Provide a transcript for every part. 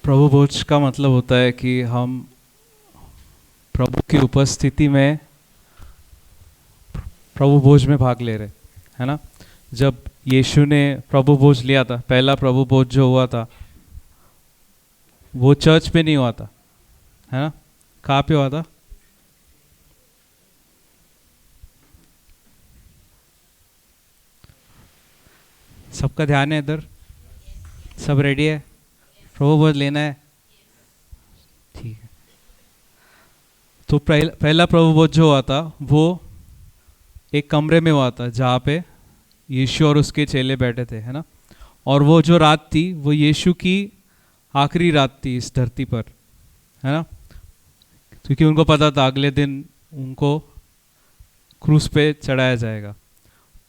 प्रभु भोज का मतलब होता है कि हम प्रभु की उपस्थिति में प्रभु भोज में भाग ले रहे, है ना। जब यीशु ने प्रभु भोज लिया था, पहला प्रभु भोज जो हुआ था वो चर्च पे नहीं हुआ था, है ना। कहाँ पे हुआ था? सबका ध्यान है इधर? सब रेडी है? प्रभु भोज लेना है? ठीक है। तो पहला प्रभु भोज जो हुआ था वो एक कमरे में हुआ था जहाँ पे यीशु और उसके चेले बैठे थे, है ना। और वो जो रात थी वो यीशु की आखिरी रात थी इस धरती पर, है ना। क्योंकि उनको पता था अगले दिन उनको क्रूस पे चढ़ाया जाएगा।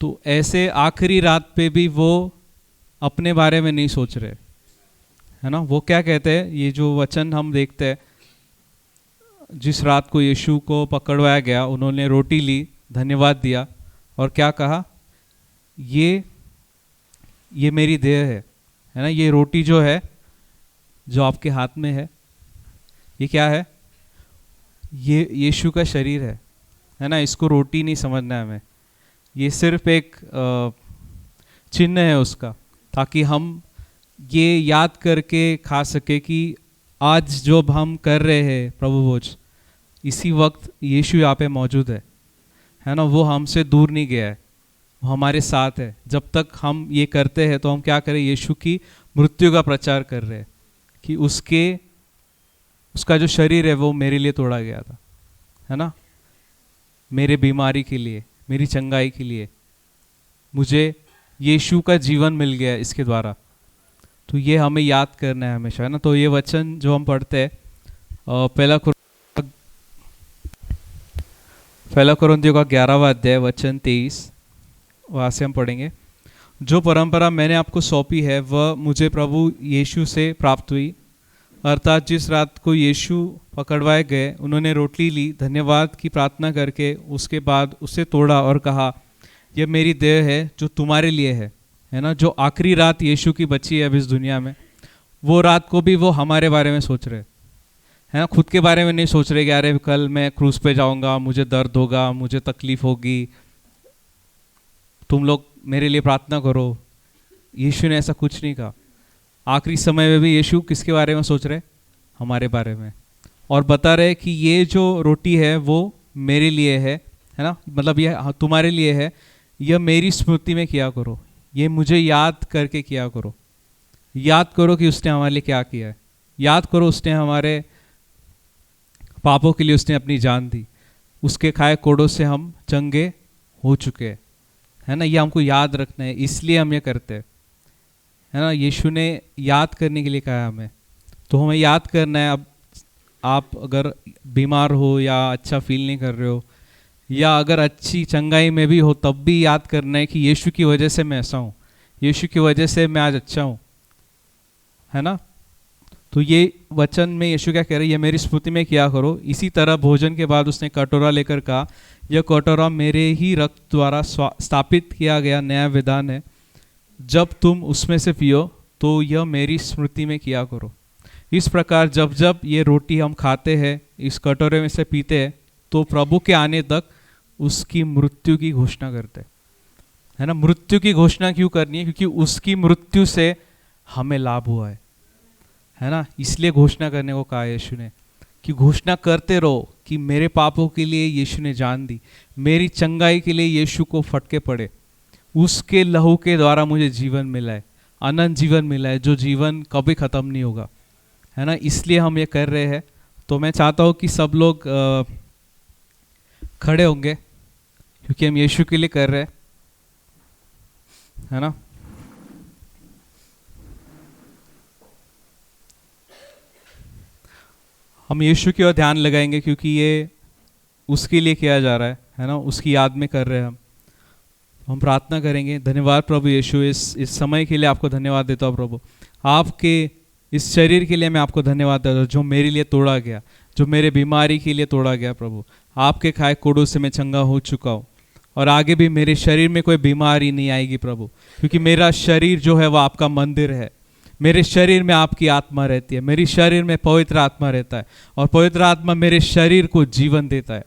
तो ऐसे आखिरी रात पे भी वो अपने बारे में नहीं सोच रहे, है ना। वो क्या कहते हैं, ये जो वचन हम देखते हैं, जिस रात को यीशु को पकड़वाया गया उन्होंने रोटी ली, धन्यवाद दिया और क्या कहा, ये मेरी देह है ना। ये रोटी जो है जो आपके हाथ में है ये क्या है? ये यीशु का शरीर है ना। इसको रोटी नहीं समझना है हमें, ये सिर्फ एक चिन्ह है उसका, ताकि हम ये याद करके खा सके कि आज जो हम कर रहे हैं प्रभु भोज, इसी वक्त यीशु यहाँ पे मौजूद है ना। वो हमसे दूर नहीं गया है, वो हमारे साथ है। जब तक हम ये करते हैं तो हम क्या करें, यीशु की मृत्यु का प्रचार कर रहे हैं कि उसका जो शरीर है वो मेरे लिए तोड़ा गया था, है ना। मेरे बीमारी के लिए, मेरी चंगाई के लिए मुझे यीशु का जीवन मिल गया इसके द्वारा। तो ये हमें याद करना है हमेशा, है ना। तो ये वचन जो हम पढ़ते हैं पहला कुरिन्थियों का 11वां अध्याय वचन 23, वहाँ से हम पढ़ेंगे। जो परंपरा मैंने आपको सौंपी है वह मुझे प्रभु यीशु से प्राप्त हुई, अर्थात जिस रात को यीशु पकड़वाए गए उन्होंने रोटी ली, धन्यवाद की प्रार्थना करके उसके बाद उसे तोड़ा और कहा, यह मेरी देह है जो तुम्हारे लिए है ना। जो आखिरी रात यीशु की बची है अब इस दुनिया में, वो रात को भी वो हमारे बारे में सोच रहे, है ना। खुद के बारे में नहीं सोच रहे कि अरे कल मैं क्रूस पे जाऊंगा, मुझे दर्द होगा, मुझे तकलीफ होगी, तुम लोग मेरे लिए प्रार्थना करो। यीशु ने ऐसा कुछ नहीं कहा। आखिरी समय में भी यीशु किसके बारे में सोच रहे? हमारे बारे में। और बता रहे कि ये जो रोटी है वो मेरे लिए है ना। मतलब ये तुम्हारे लिए है, यह मेरी स्मृति में किया करो, ये मुझे याद करके किया करो। याद करो कि उसने हमारे लिए क्या किया है, याद करो उसने हमारे पापों के लिए उसने अपनी जान दी, उसके खाए कोड़ों से हम चंगे हो चुके हैं, है ना। ये हमको याद रखना है, इसलिए हम ये करते हैं, है ना। यीशु ने याद करने के लिए कहा हमें, तो हमें याद करना है। अब आप अगर बीमार हो या अच्छा फील नहीं कर रहे हो, या अगर अच्छी चंगाई में भी हो, तब भी याद करना है कि यीशु की वजह से मैं ऐसा हूँ, यीशु की वजह से मैं आज अच्छा हूँ, है ना। तो ये वचन में यीशु क्या कह रहे हैं, ये मेरी स्मृति में किया करो। इसी तरह भोजन के बाद उसने कटोरा लेकर कहा, यह कटोरा मेरे ही रक्त द्वारा स्थापित किया गया नया विधान है, जब तुम उसमें से पियो तो यह मेरी स्मृति में किया करो। इस प्रकार जब जब ये रोटी हम खाते हैं, इस कटोरे में से पीते हैं, तो प्रभु के आने तक उसकी मृत्यु की घोषणा करते हैं, है ना। मृत्यु की घोषणा क्यों करनी है? क्योंकि उसकी मृत्यु से हमें लाभ हुआ है ना। इसलिए घोषणा करने को कहा यीशु ने कि घोषणा करते रहो कि मेरे पापों के लिए यीशु ने जान दी, मेरी चंगाई के लिए यीशु को फटके पड़े, उसके लहू के द्वारा मुझे जीवन मिला है, अनंत जीवन मिला है, जो जीवन कभी ख़त्म नहीं होगा, है ना। इसलिए हम ये कर रहे हैं। तो मैं चाहता हूँ कि सब लोग खड़े होंगे, क्योंकि हम यीशु के लिए कर रहे हैं, है ना। हम यीशु की ओर ध्यान लगाएंगे, क्योंकि ये उसके लिए किया जा रहा है ना। उसकी याद में कर रहे हैं हम प्रार्थना करेंगे। धन्यवाद प्रभु यीशु, इस समय के लिए आपको धन्यवाद देता हूँ प्रभु। आपके इस शरीर के लिए मैं आपको धन्यवाद देता हूँ जो मेरे लिए तोड़ा गया, जो मेरे बीमारी के लिए तोड़ा गया प्रभु। आपके खाए कोड़ों से मैं चंगा हो चुका हूँ, और आगे भी मेरे शरीर में कोई बीमारी नहीं आएगी प्रभु, क्योंकि मेरा शरीर जो है वो आपका मंदिर है। मेरे शरीर में आपकी आत्मा रहती है, मेरे शरीर में पवित्र आत्मा रहता है और पवित्र आत्मा मेरे शरीर को जीवन देता है।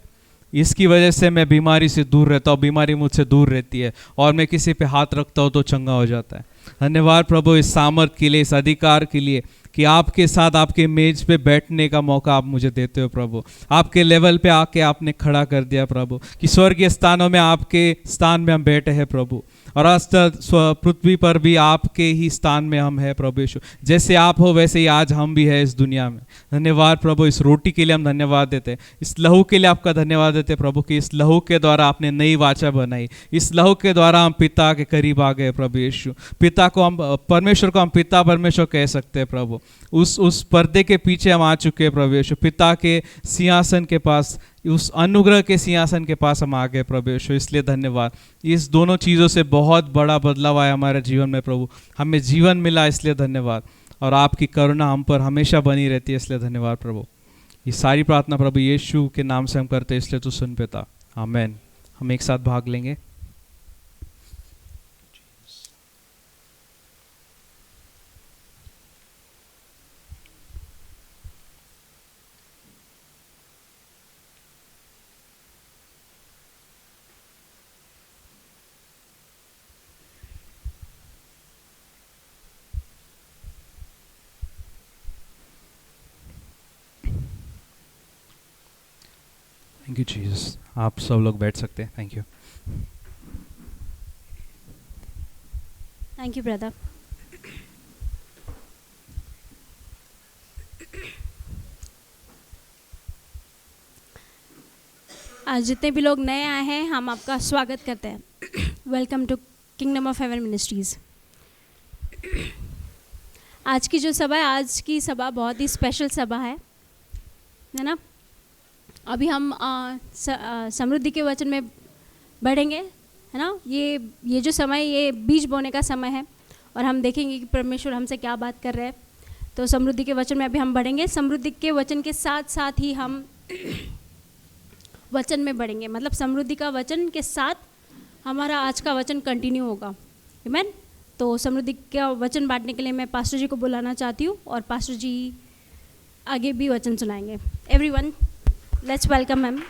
इसकी वजह से मैं बीमारी से दूर रहता हूँ, बीमारी मुझसे दूर रहती है और मैं किसी पे हाथ रखता हूँ तो चंगा हो जाता है। धन्यवाद प्रभु इस सामर्थ के लिए, इस अधिकार के लिए कि आपके साथ आपके मेज पे बैठने का मौका आप मुझे देते हो प्रभु। आपके लेवल पे आके आपने खड़ा कर दिया प्रभु कि स्वर्गीय स्थानों में आपके स्थान में हम बैठे हैं प्रभु, और आज पृथ्वी पर भी आपके ही स्थान में हम हैं प्रभु यीशु। जैसे आप हो वैसे ही आज हम भी है इस दुनिया में। धन्यवाद प्रभु, इस रोटी के लिए हम धन्यवाद देते हैं, इस लहू के लिए आपका धन्यवाद देते हैं प्रभु कि इस लहू के द्वारा आपने नई वाचा बनाई, इस लहू के द्वारा हम पिता के करीब आ गए प्रभु यीशु। पिता को हम, परमेश्वर को हम पिता परमेश्वर कह सकते हैं प्रभु। उस पर्दे के पीछे हम आ चुके हैं प्रभु यीशु, पिता के सिंहासन के पास, उस अनुग्रह के सिंहासन के पास हम आ गए प्रभु यीशु। इसलिए धन्यवाद। इस दोनों चीज़ों से बहुत बड़ा बदलाव आया हमारे जीवन में प्रभु, हमें जीवन मिला इसलिए धन्यवाद, और आपकी करुणा हम पर हमेशा बनी रहती है इसलिए धन्यवाद प्रभु। ये सारी प्रार्थना प्रभु यीशु के नाम से हम करते हैं इसलिए तू सुन पिता, आमेन। हम एक साथ भाग लेंगे। Thank you Jesus. आप सब लोग बैठ सकते हैं। Thank you. Thank you brother. आज जितने भी लोग नए आए हैं हम आपका स्वागत करते हैं। Welcome to kingdom of heaven ministries. आज की जो सभा है, आज की सभा बहुत ही स्पेशल सभा है ना। अभी हम समृद्धि के वचन में बढ़ेंगे, है ना। ये जो समय, ये बीज बोने का समय है और हम देखेंगे कि परमेश्वर हमसे क्या बात कर रहे हैं। तो समृद्धि के वचन में अभी हम बढ़ेंगे। समृद्धि के वचन के साथ साथ ही हम वचन में बढ़ेंगे, मतलब समृद्धि का वचन के साथ हमारा आज का वचन कंटिन्यू होगा। आमीन। तो समृद्धि का वचन बांटने के लिए मैं पास्टर जी को बुलाना चाहती हूँ और पास्टर जी आगे भी वचन सुनाएंगे। Everyone, let's welcome him.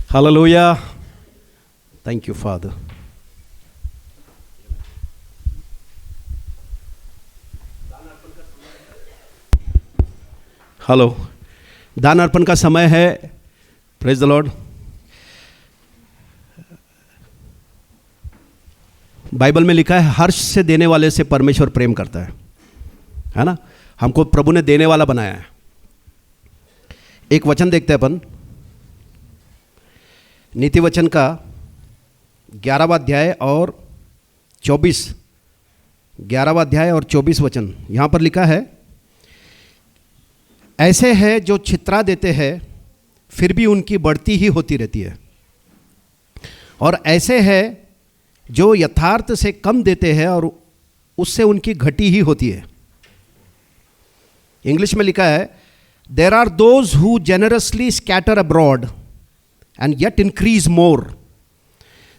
Hallelujah. Thank you, Father. Hello, दान अर्पण का समय है। Praise the Lord. बाइबल में लिखा है हर्ष से देने वाले से परमेश्वर प्रेम करता है ना। हमको प्रभु ने देने वाला बनाया है। एक वचन देखते हैं अपन, नीति वचन का 11वां अध्याय और 24 वचन। यहाँ पर लिखा है, ऐसे है जो छितरा देते हैं फिर भी उनकी बढ़ती ही होती रहती है, और ऐसे है जो यथार्थ से कम देते हैं और उससे उनकी घटी ही होती है। इंग्लिश में लिखा है, there are those who generously scatter abroad and yet increase more.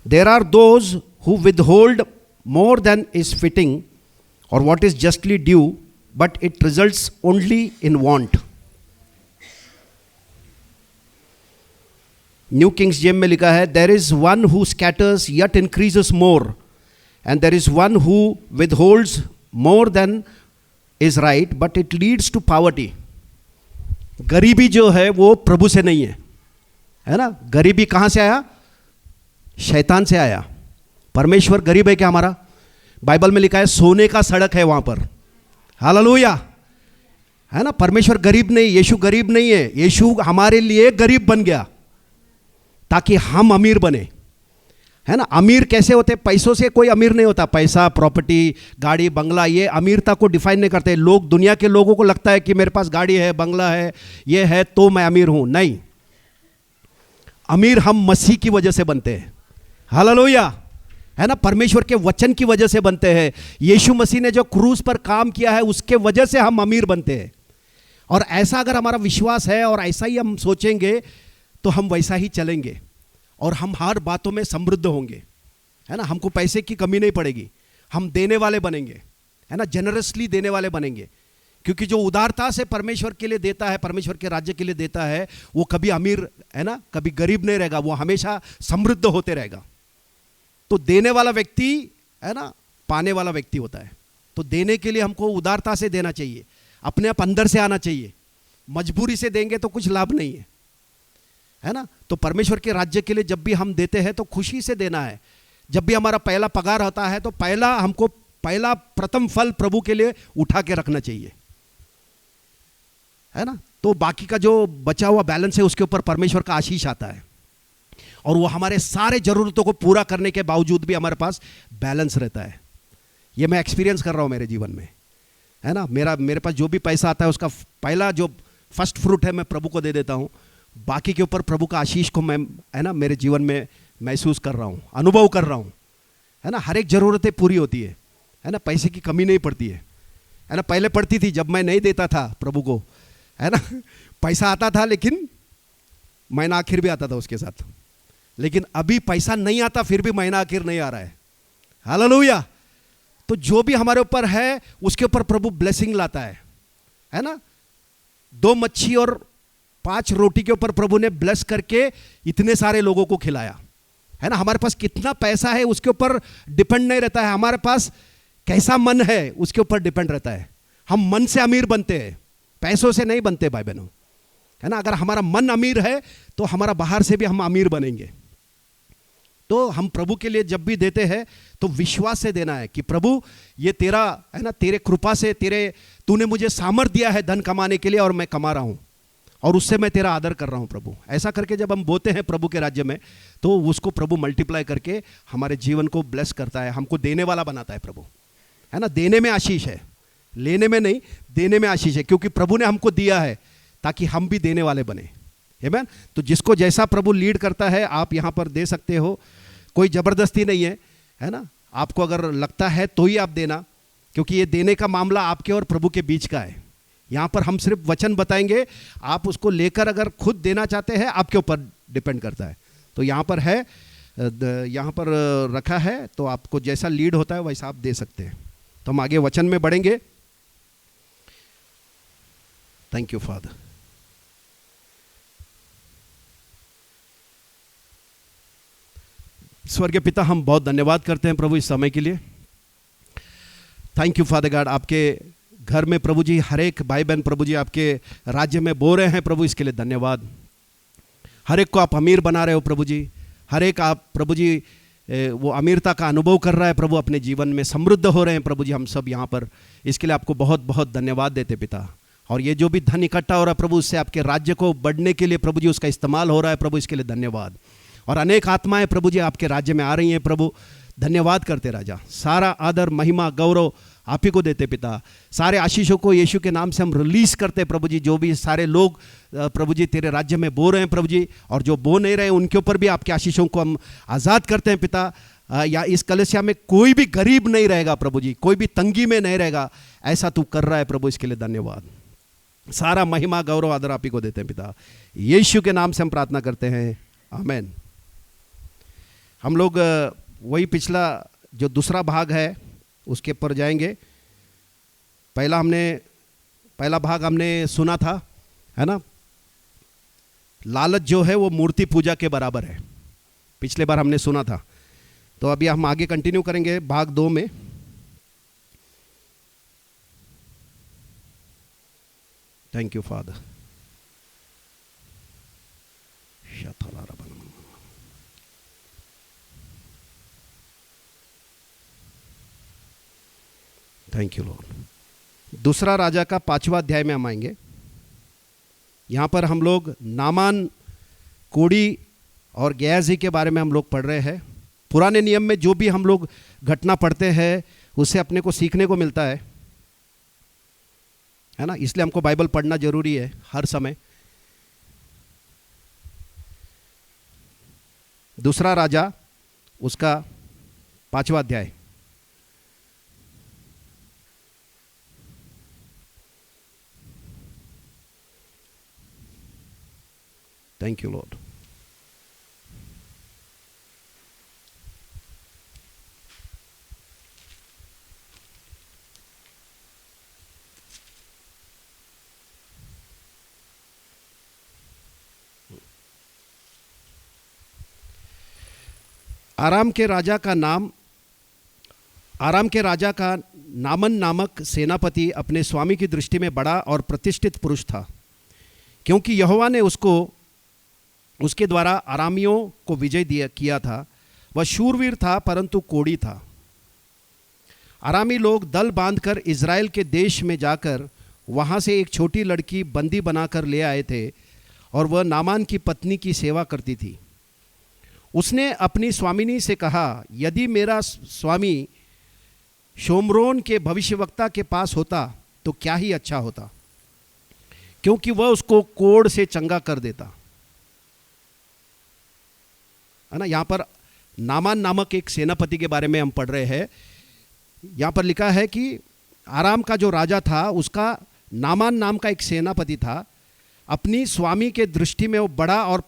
There are those who withhold more than is fitting or what is justly due, but it results only in want. New Kings James में लिखा है, there is one who scatters yet increases more and there is one who withholds more than is right but it leads to poverty. गरीबी जो है वो प्रभु से नहीं है ना। गरीबी कहाँ से आया? शैतान से आया। परमेश्वर गरीब है क्या हमारा? बाइबल में लिखा है सोने का सड़क है वहाँ पर। हालेलुया, है ना। परमेश्वर गरीब नहीं, यीशु गरीब नहीं है। यीशु हमारे लिए गरीब बन गया ताकि हम अमीर बने, है ना। अमीर कैसे होते? पैसों से कोई अमीर नहीं होता। पैसा, प्रॉपर्टी, गाड़ी, बंगला, ये अमीरता को डिफाइन नहीं करते लोग। दुनिया के लोगों को लगता है कि मेरे पास गाड़ी है, बंगला है, ये है तो मैं अमीर हूं। नहीं, अमीर हम मसीह की वजह से बनते हैं। हालेलुया, है ना। परमेश्वर के वचन की वजह से बनते हैं। यीशु मसीह ने जो क्रूस पर काम किया है उसके वजह से हम अमीर बनते हैं। और ऐसा अगर हमारा विश्वास है और ऐसा ही हम सोचेंगे तो हम वैसा ही चलेंगे और हम हर बातों में समृद्ध होंगे, है ना, हमको पैसे की कमी नहीं पड़ेगी, हम देने वाले बनेंगे, है ना, जेनरसली देने वाले बनेंगे। क्योंकि जो उदारता से परमेश्वर के लिए देता है, परमेश्वर के राज्य के लिए देता है, वो कभी अमीर, है ना, कभी गरीब नहीं रहेगा, वो हमेशा समृद्ध होते रहेगा। तो देने वाला व्यक्ति, है ना, पाने वाला व्यक्ति होता है। तो देने के लिए हमको उदारता से देना चाहिए, अपने आप अंदर से आना चाहिए। मजबूरी से देंगे तो कुछ लाभ नहीं है ना। तो परमेश्वर के राज्य के लिए जब भी हम देते हैं तो खुशी से देना है। जब भी हमारा पहला पगार होता है तो हमको पहला प्रथम फल प्रभु के लिए उठा के रखना चाहिए, है ना। तो बाकी का जो बचा हुआ बैलेंस है उसके ऊपर परमेश्वर का आशीष आता है, और वो हमारे सारे जरूरतों को पूरा करने के बावजूद भी हमारे पास बैलेंस रहता है। ये मैं एक्सपीरियंस कर रहा हूँ मेरे जीवन में, है ना। मेरे पास जो भी पैसा आता है उसका पहला जो फर्स्ट फ्रूट है मैं प्रभु को दे देता हूँ। बाकी के ऊपर प्रभु का आशीष को मैं, है ना, मेरे जीवन में महसूस कर रहा हूँ, अनुभव कर रहा हूँ, है ना। हर एक ज़रूरतें पूरी होती है ना, पैसे की कमी नहीं पड़ती है ना। पहले पड़ती थी जब मैं नहीं देता था प्रभु को, है ना। पैसा आता था लेकिन महीना आखिर भी आता था उसके साथ, लेकिन अभी पैसा नहीं आता फिर भी महीना आखिर नहीं आ रहा है। हालेलुया। तो जो भी हमारे ऊपर है उसके ऊपर प्रभु ब्लेसिंग लाता है ना। 2 मच्छी और 5 रोटी के ऊपर प्रभु ने ब्लेस करके इतने सारे लोगों को खिलाया, है ना। हमारे पास कितना पैसा है उसके ऊपर डिपेंड नहीं रहता है, हमारे पास कैसा मन है उसके ऊपर डिपेंड रहता है। हम मन से अमीर बनते हैं, पैसों से नहीं बनते भाई बहनों, है ना। अगर हमारा मन अमीर है तो हमारा बाहर से भी हम अमीर बनेंगे। तो हम प्रभु के लिए जब भी देते हैं तो विश्वास से देना है कि प्रभु ये तेरा, है ना, तेरे कृपा से, तूने मुझे सामर्थ दिया है धन कमाने के लिए और मैं कमा रहा हूँ और उससे मैं तेरा आदर कर रहा हूँ प्रभु। ऐसा करके जब हम बोते हैं प्रभु के राज्य में तो उसको प्रभु मल्टीप्लाई करके हमारे जीवन को ब्लेस करता है, हमको देने वाला बनाता है प्रभु, है ना। देने में आशीष है, लेने में नहीं, देने में आशीष है, क्योंकि प्रभु ने हमको दिया है ताकि हम भी देने वाले बने। आमीन। तो जिसको जैसा प्रभु लीड करता है आप यहाँ पर दे सकते हो, कोई ज़बरदस्ती नहीं है ना। आपको अगर लगता है तो ही आप देना, क्योंकि ये देने का मामला आपके और प्रभु के बीच का है। यहाँ पर हम सिर्फ वचन बताएंगे, आप उसको लेकर अगर खुद देना चाहते हैं आपके ऊपर डिपेंड करता है। तो यहाँ पर है, यहाँ पर रखा है, तो आपको जैसा लीड होता है वैसा आप दे सकते हैं। तो हम आगे वचन में बढ़ेंगे। Thank you father. स्वर्गीय पिता, हम बहुत धन्यवाद करते हैं प्रभु इस समय के लिए। Thank you father God. आपके घर में प्रभु जी हर एक भाई बहन प्रभु जी आपके राज्य में बो रहे हैं प्रभु, इसके लिए धन्यवाद। हर एक को आप अमीर बना रहे हो प्रभु जी, हर एक आप प्रभु जी वो अमीरता का अनुभव कर रहा है प्रभु, अपने जीवन में समृद्ध हो रहे हैं प्रभु जी हम सब यहाँ पर। इसके लिए आपको बहुत बहुत धन्यवाद देते पिता। और ये जो भी धन इकट्ठा हो रहा है प्रभु, उससे आपके राज्य को बढ़ने के लिए प्रभु जी उसका इस्तेमाल हो रहा है प्रभु, इसके लिए धन्यवाद। और अनेक आत्माएं प्रभु जी आपके राज्य में आ रही हैं प्रभु, धन्यवाद करते राजा। सारा आदर महिमा गौरव आप ही को देते पिता। सारे आशीषों को यीशु के नाम से हम रिलीज करते प्रभु जी। जो भी सारे लोग प्रभु जी तेरे राज्य में बो रहे हैं प्रभु जी, और जो बो नहीं रहे उनके ऊपर भी आपके आशीषों को हम आज़ाद करते हैं पिता। या इस कलीसिया में कोई भी गरीब नहीं रहेगा प्रभु जी, कोई भी तंगी में नहीं रहेगा, ऐसा तू कर रहा है प्रभु, इसके लिए धन्यवाद। सारा महिमा गौरव आदर आप ही को देते हैं पिता, यीशु के नाम से हम प्रार्थना करते हैं, आमेन। हम लोग वही पिछला जो दूसरा भाग है उसके ऊपर जाएंगे। पहला भाग हमने सुना था, है ना। लालच जो है वो मूर्ति पूजा के बराबर है, पिछले बार हमने सुना था। तो अभी हम आगे कंटिन्यू करेंगे भाग 2 में। Thank you father. Thank you Lord. दूसरा राजा का 5वां अध्याय में हम आएंगे। यहाँ पर हम लोग नामान, कोड़ी और गेहाजी के बारे में हम लोग पढ़ रहे हैं। पुराने नियम में जो भी हम लोग घटना पढ़ते हैं उससे अपने को सीखने को मिलता है ना। इसलिए हमको बाइबल पढ़ना जरूरी है हर समय। दूसरा राजा उसका 5वां अध्याय। Thank you Lord. आराम के राजा का नामन नामक सेनापति अपने स्वामी की दृष्टि में बड़ा और प्रतिष्ठित पुरुष था, क्योंकि यहोवा ने उसके द्वारा अरामियों को विजय किया था। वह शूरवीर था परंतु कोढ़ी था। अरामी लोग दल बांधकर इज़राइल के देश में जाकर वहाँ से एक छोटी लड़की बंदी बनाकर ले आए थे, और वह नामान की पत्नी की सेवा करती थी। उसने अपनी स्वामिनी से कहा, यदि मेरा स्वामी शोम्रोन के भविष्यवक्ता के पास होता तो क्या ही अच्छा होता, क्योंकि वह उसको कोढ़ से चंगा कर देता। है ना, यहाँ पर नामान नामक एक सेनापति के बारे में हम पढ़ रहे हैं। यहाँ पर लिखा है कि आराम का जो राजा था उसका नामान नाम का एक सेनापति था। अपनी स्वामी के दृष्टि में वो बड़ा और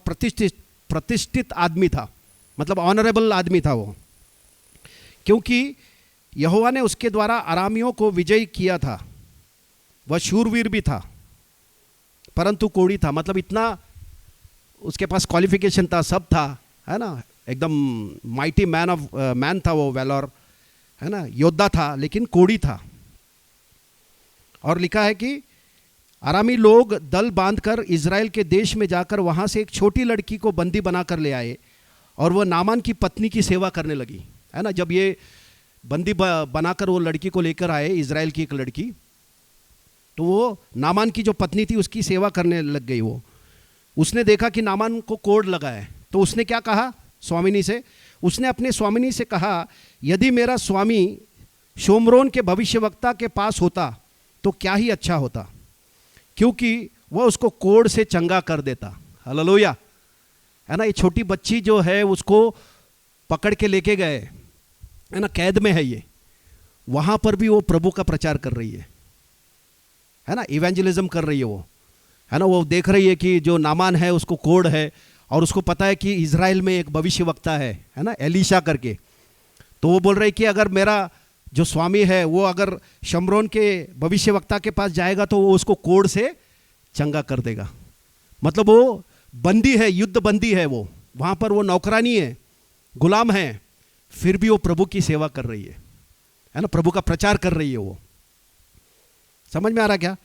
प्रतिष्ठित आदमी था, मतलब ऑनरेबल आदमी था वो, क्योंकि यहोवा ने उसके द्वारा अरामियों को विजय किया था। वह शूरवीर भी था परंतु कोढ़ी था, मतलब इतना उसके पास क्वालिफिकेशन था, सब था, है ना, एकदम माइटी मैन था वो, वैलोर, है ना, योद्धा था, लेकिन कोढ़ी था। और लिखा है कि अरामी लोग दल बांधकर इज़राइल के देश में जाकर वहाँ से एक छोटी लड़की को बंदी बनाकर ले आए, और वह नामान की पत्नी की सेवा करने लगी। है ना, जब ये बंदी बनाकर वो लड़की को लेकर आए, इज़राइल की एक लड़की, तो वो नामान की जो पत्नी थी उसकी सेवा करने लग गई। वो उसने देखा कि नामान को कोढ़ लगा है, तो उसने क्या कहा स्वामिनी से, उसने अपने स्वामिनी से कहा, यदि मेरा स्वामी शोम्रोन के भविष्यवक्ता के पास होता तो क्या ही अच्छा होता, क्योंकि वह उसको कोढ़ से चंगा कर देता। हालेलुया। है ना, ये छोटी बच्ची जो है उसको पकड़ के लेके गए, है ना, कैद में है ये, वहाँ पर भी वो प्रभु का प्रचार कर रही है ना, इवेंजलिज्म कर रही है वो, है ना। वो देख रही है कि जो नामान है उसको कोढ़ है, और उसको पता है कि इज़राइल में एक भविष्यवक्ता है ना, एलीशा करके। तो वो बोल रही कि अगर मेरा जो स्वामी है वो अगर शमरोन के भविष्यवक्ता के पास जाएगा तो वो उसको कोढ़ से चंगा कर देगा। मतलब वो बंदी है, युद्ध बंदी है, वो वहाँ पर वो नौकरानी है, गुलाम है, फिर भी वो प्रभु की सेवा कर रही है ना, प्रभु का प्रचार कर रही है वो। समझ में आ रहा क्या?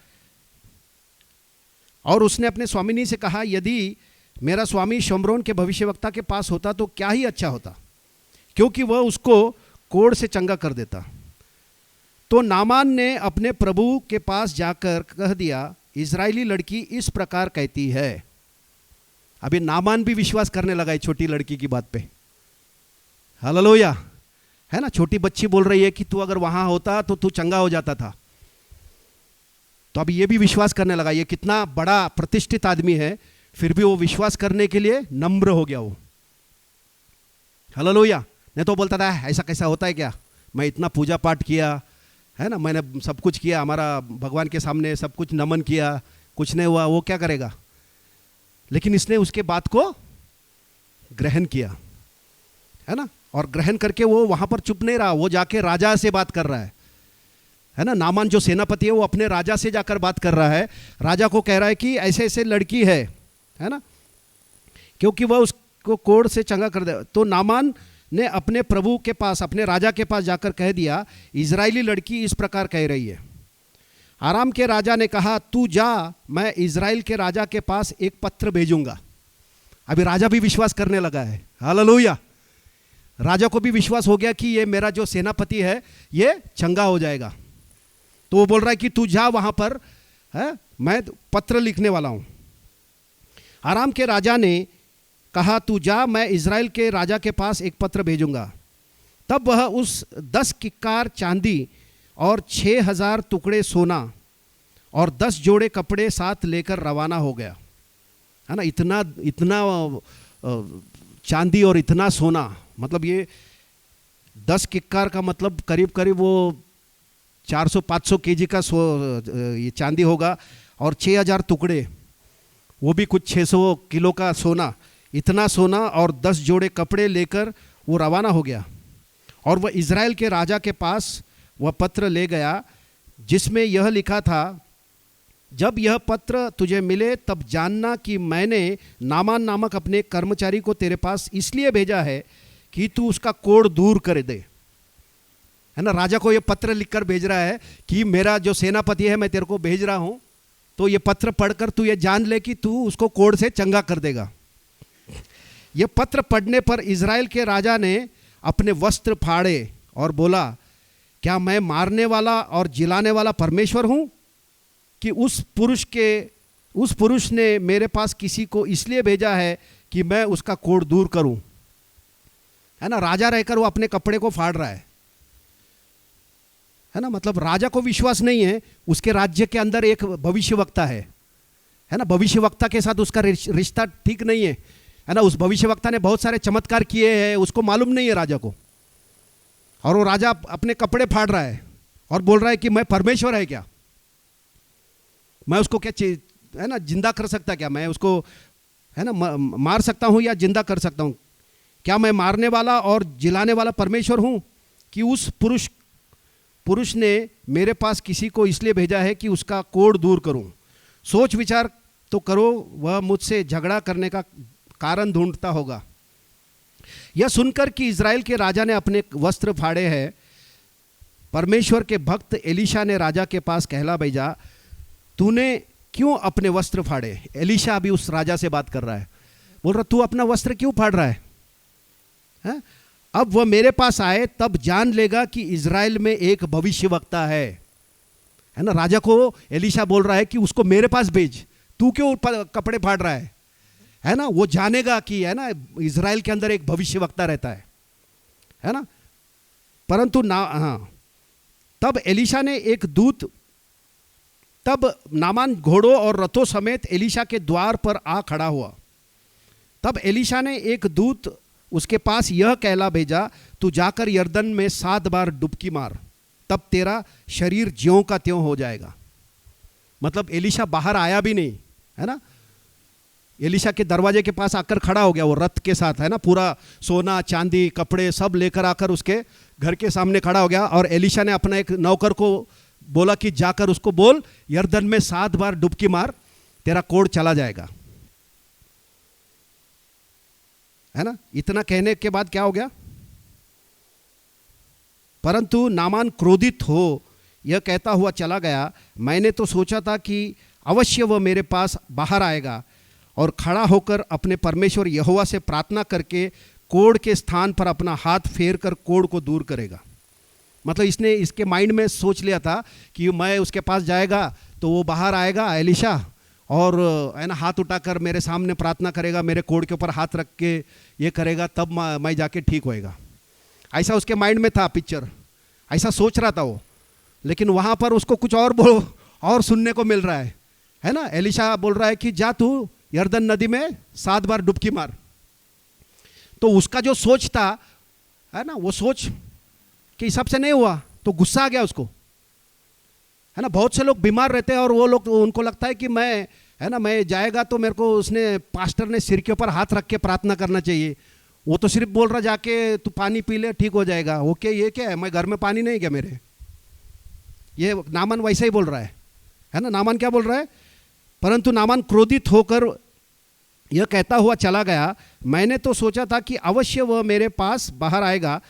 और उसने अपने स्वामिनी से कहा, यदि मेरा स्वामी शमरोन के भविष्यवक्ता के पास होता तो क्या ही अच्छा होता, क्योंकि वह उसको कोढ़ से चंगा कर देता। तो नामान ने अपने प्रभु के पास जाकर कह दिया, इज़राइली लड़की इस प्रकार कहती है। अभी नामान भी विश्वास करने लगा है छोटी लड़की की बात पे। हालेलुया। है ना, छोटी बच्ची बोल रही है कि तू अगर वहां होता तो तू चंगा हो जाता था। तो अब ये भी विश्वास करने लगा, ये कितना बड़ा प्रतिष्ठित आदमी है, फिर भी वो विश्वास करने के लिए नम्र हो गया वो। हालेलुया। नहीं तो बोलता था ऐसा कैसा होता है क्या, मैं इतना पूजा पाठ किया, है ना, मैंने सब कुछ किया, हमारा भगवान के सामने सब कुछ नमन किया, कुछ नहीं हुआ, वो क्या करेगा। लेकिन इसने उसके बात को ग्रहण किया, है ना, और ग्रहण करके वो वहां पर चुप नहीं रहा, वो जाके राजा से बात कर रहा है ना। नामान जो सेनापति है वो अपने राजा से जाकर बात कर रहा है, राजा को कह रहा है कि ऐसे ऐसे लड़की है ना, क्योंकि वह उसको कोढ़ से चंगा कर दे। तो नामान ने अपने प्रभु के पास, अपने राजा के पास जाकर कह दिया, इज़राइली लड़की इस प्रकार कह रही है। आराम के राजा ने कहा, तू जा, मैं इज़राइल के राजा के पास एक पत्र भेजूंगा। अभी राजा भी विश्वास करने लगा है। हालेलुया। राजा को भी विश्वास हो गया कि ये मेरा जो सेनापति है ये चंगा हो जाएगा। तो वो बोल रहा है कि तू जा वहां पर, है, मैं पत्र लिखने वाला हूं। आराम के राजा ने कहा, तू जा, मैं इज़राइल के राजा के पास एक पत्र भेजूंगा। तब वह उस 10 किक्कार चांदी और 6000 टुकड़े सोना और 10 जोड़े कपड़े साथ लेकर रवाना हो गया। है ना, इतना चांदी और इतना सोना, मतलब ये 10 किक्कार का मतलब करीब करीब वो 400-500 केजी का ये चांदी होगा, और 6000 टुकड़े, वो भी कुछ 600 किलो का सोना, इतना सोना और 10 जोड़े कपड़े लेकर वो रवाना हो गया। और वह इज़राइल के राजा के पास वह पत्र ले गया, जिसमें यह लिखा था, जब यह पत्र तुझे मिले तब जानना कि मैंने नामान नामक अपने कर्मचारी को तेरे पास इसलिए भेजा है कि तू उसका कोढ़ दूर कर दे। है ना, राजा को ये पत्र लिखकर भेज रहा है कि मेरा जो सेनापति है मैं तेरे को भेज रहा हूं, तो ये पत्र पढ़कर तू ये जान ले कि तू उसको कोढ़ से चंगा कर देगा। ये पत्र पढ़ने पर इज़राइल के राजा ने अपने वस्त्र फाड़े और बोला, क्या मैं मारने वाला और जिलाने वाला परमेश्वर हूं कि उस पुरुष ने मेरे पास किसी को इसलिए भेजा है कि मैं उसका कोढ़ दूर करूं। है ना, राजा रहकर वो अपने कपड़े को फाड़ रहा है ना, मतलब राजा को विश्वास नहीं है, उसके राज्य के अंदर एक भविष्यवक्ता है ना, भविष्यवक्ता के साथ उसका रिश्ता ठीक नहीं है ना, उस भविष्यवक्ता ने बहुत सारे चमत्कार किए हैं, उसको मालूम नहीं है राजा को, और वो राजा अपने कपड़े फाड़ रहा है और बोल रहा है कि मैं परमेश्वर है क्या, मैं उसको क्या है ना जिंदा कर सकता, क्या मैं उसको है ना मार सकता हूं या जिंदा कर सकता हूं, क्या मैं मारने वाला और जिलाने वाला परमेश्वर हूं कि उस पुरुष ने मेरे पास किसी को इसलिए भेजा है कि उसका कोढ़ दूर करूं। सोच विचार तो करो, वह मुझसे झगड़ा करने का कारण ढूंढता होगा। यह सुनकर कि इज़राइल के राजा ने अपने वस्त्र फाड़े हैं, परमेश्वर के भक्त एलीशा ने राजा के पास कहला भेजा, तूने क्यों अपने वस्त्र फाड़े। एलीशा अभी उस राजा से बात कर रहा है, बोल रहा तू अपना वस्त्र क्यों फाड़ रहा है? अब वह मेरे पास आए तब जान लेगा कि इज़राइल में एक भविष्यवक्ता है ना। राजा को एलीशा बोल रहा है कि उसको मेरे पास भेज, तू क्यों कपड़े फाड़ रहा है ना, वो जानेगा कि है ना इज़राइल के अंदर एक भविष्यवक्ता रहता है ना। परंतु तब एलीशा ने एक दूत, तब नामान घोड़ों और रथों समेत एलीशा के द्वार पर आ खड़ा हुआ। तब एलीशा ने एक दूत उसके पास यह कहला भेजा, तू जाकर यरदन में 7 बार डुबकी मार, तब तेरा शरीर ज्यों का त्यों हो जाएगा। मतलब एलीशा बाहर आया भी नहीं, है ना, एलीशा के दरवाजे के पास आकर खड़ा हो गया, वो रथ के साथ, है ना, पूरा सोना चांदी कपड़े सब लेकर आकर उसके घर के सामने खड़ा हो गया। और एलीशा ने अपना एक नौकर को बोला कि जाकर उसको बोल, यरदन में 7 बार डुबकी मार, तेरा कोढ़ चला जाएगा, है ना। इतना कहने के बाद क्या हो गया, परंतु नामान क्रोधित हो यह कहता हुआ चला गया, मैंने तो सोचा था कि अवश्य वह मेरे पास बाहर आएगा और खड़ा होकर अपने परमेश्वर यहोवा से प्रार्थना करके कोढ़ के स्थान पर अपना हाथ फेर कर कोढ़ को दूर करेगा। मतलब इसने इसके माइंड में सोच लिया था कि मैं उसके पास जाएगा तो वो बाहर आएगा एलीशा, और है ना हाथ उठाकर मेरे सामने प्रार्थना करेगा, मेरे कोढ़ के ऊपर हाथ रख के ये करेगा, तब मैं जाके ठीक होएगा। ऐसा उसके माइंड में था पिक्चर, ऐसा सोच रहा था वो। लेकिन वहाँ पर उसको कुछ और सुनने को मिल रहा है ना। एलीशा बोल रहा है कि जा तू यरदन नदी में 7 बार डुबकी मार। तो उसका जो सोच था, है ना, वो सोच के हिसाब से नहीं हुआ, तो गुस्सा आ गया उसको, है ना। बहुत से लोग बीमार रहते हैं और वो लोग, उनको लगता है कि मैं, है ना, मैं जाएगा तो मेरे को उसने पास्टर ने सिर के ऊपर हाथ रख के प्रार्थना करना चाहिए। वो तो सिर्फ बोल रहा जाके तू पानी पी ले ठीक हो जाएगा। ओके, ये क्या है, मैं घर में पानी नहीं क्या मेरे, ये नामान वैसा ही बोल रहा है ना। नामान क्या बोल रहा है, परंतु नामान क्रोधित होकर यह कहता हुआ चला गया, मैंने तो सोचा था कि अवश्य वह मेरे पास बाहर आएगा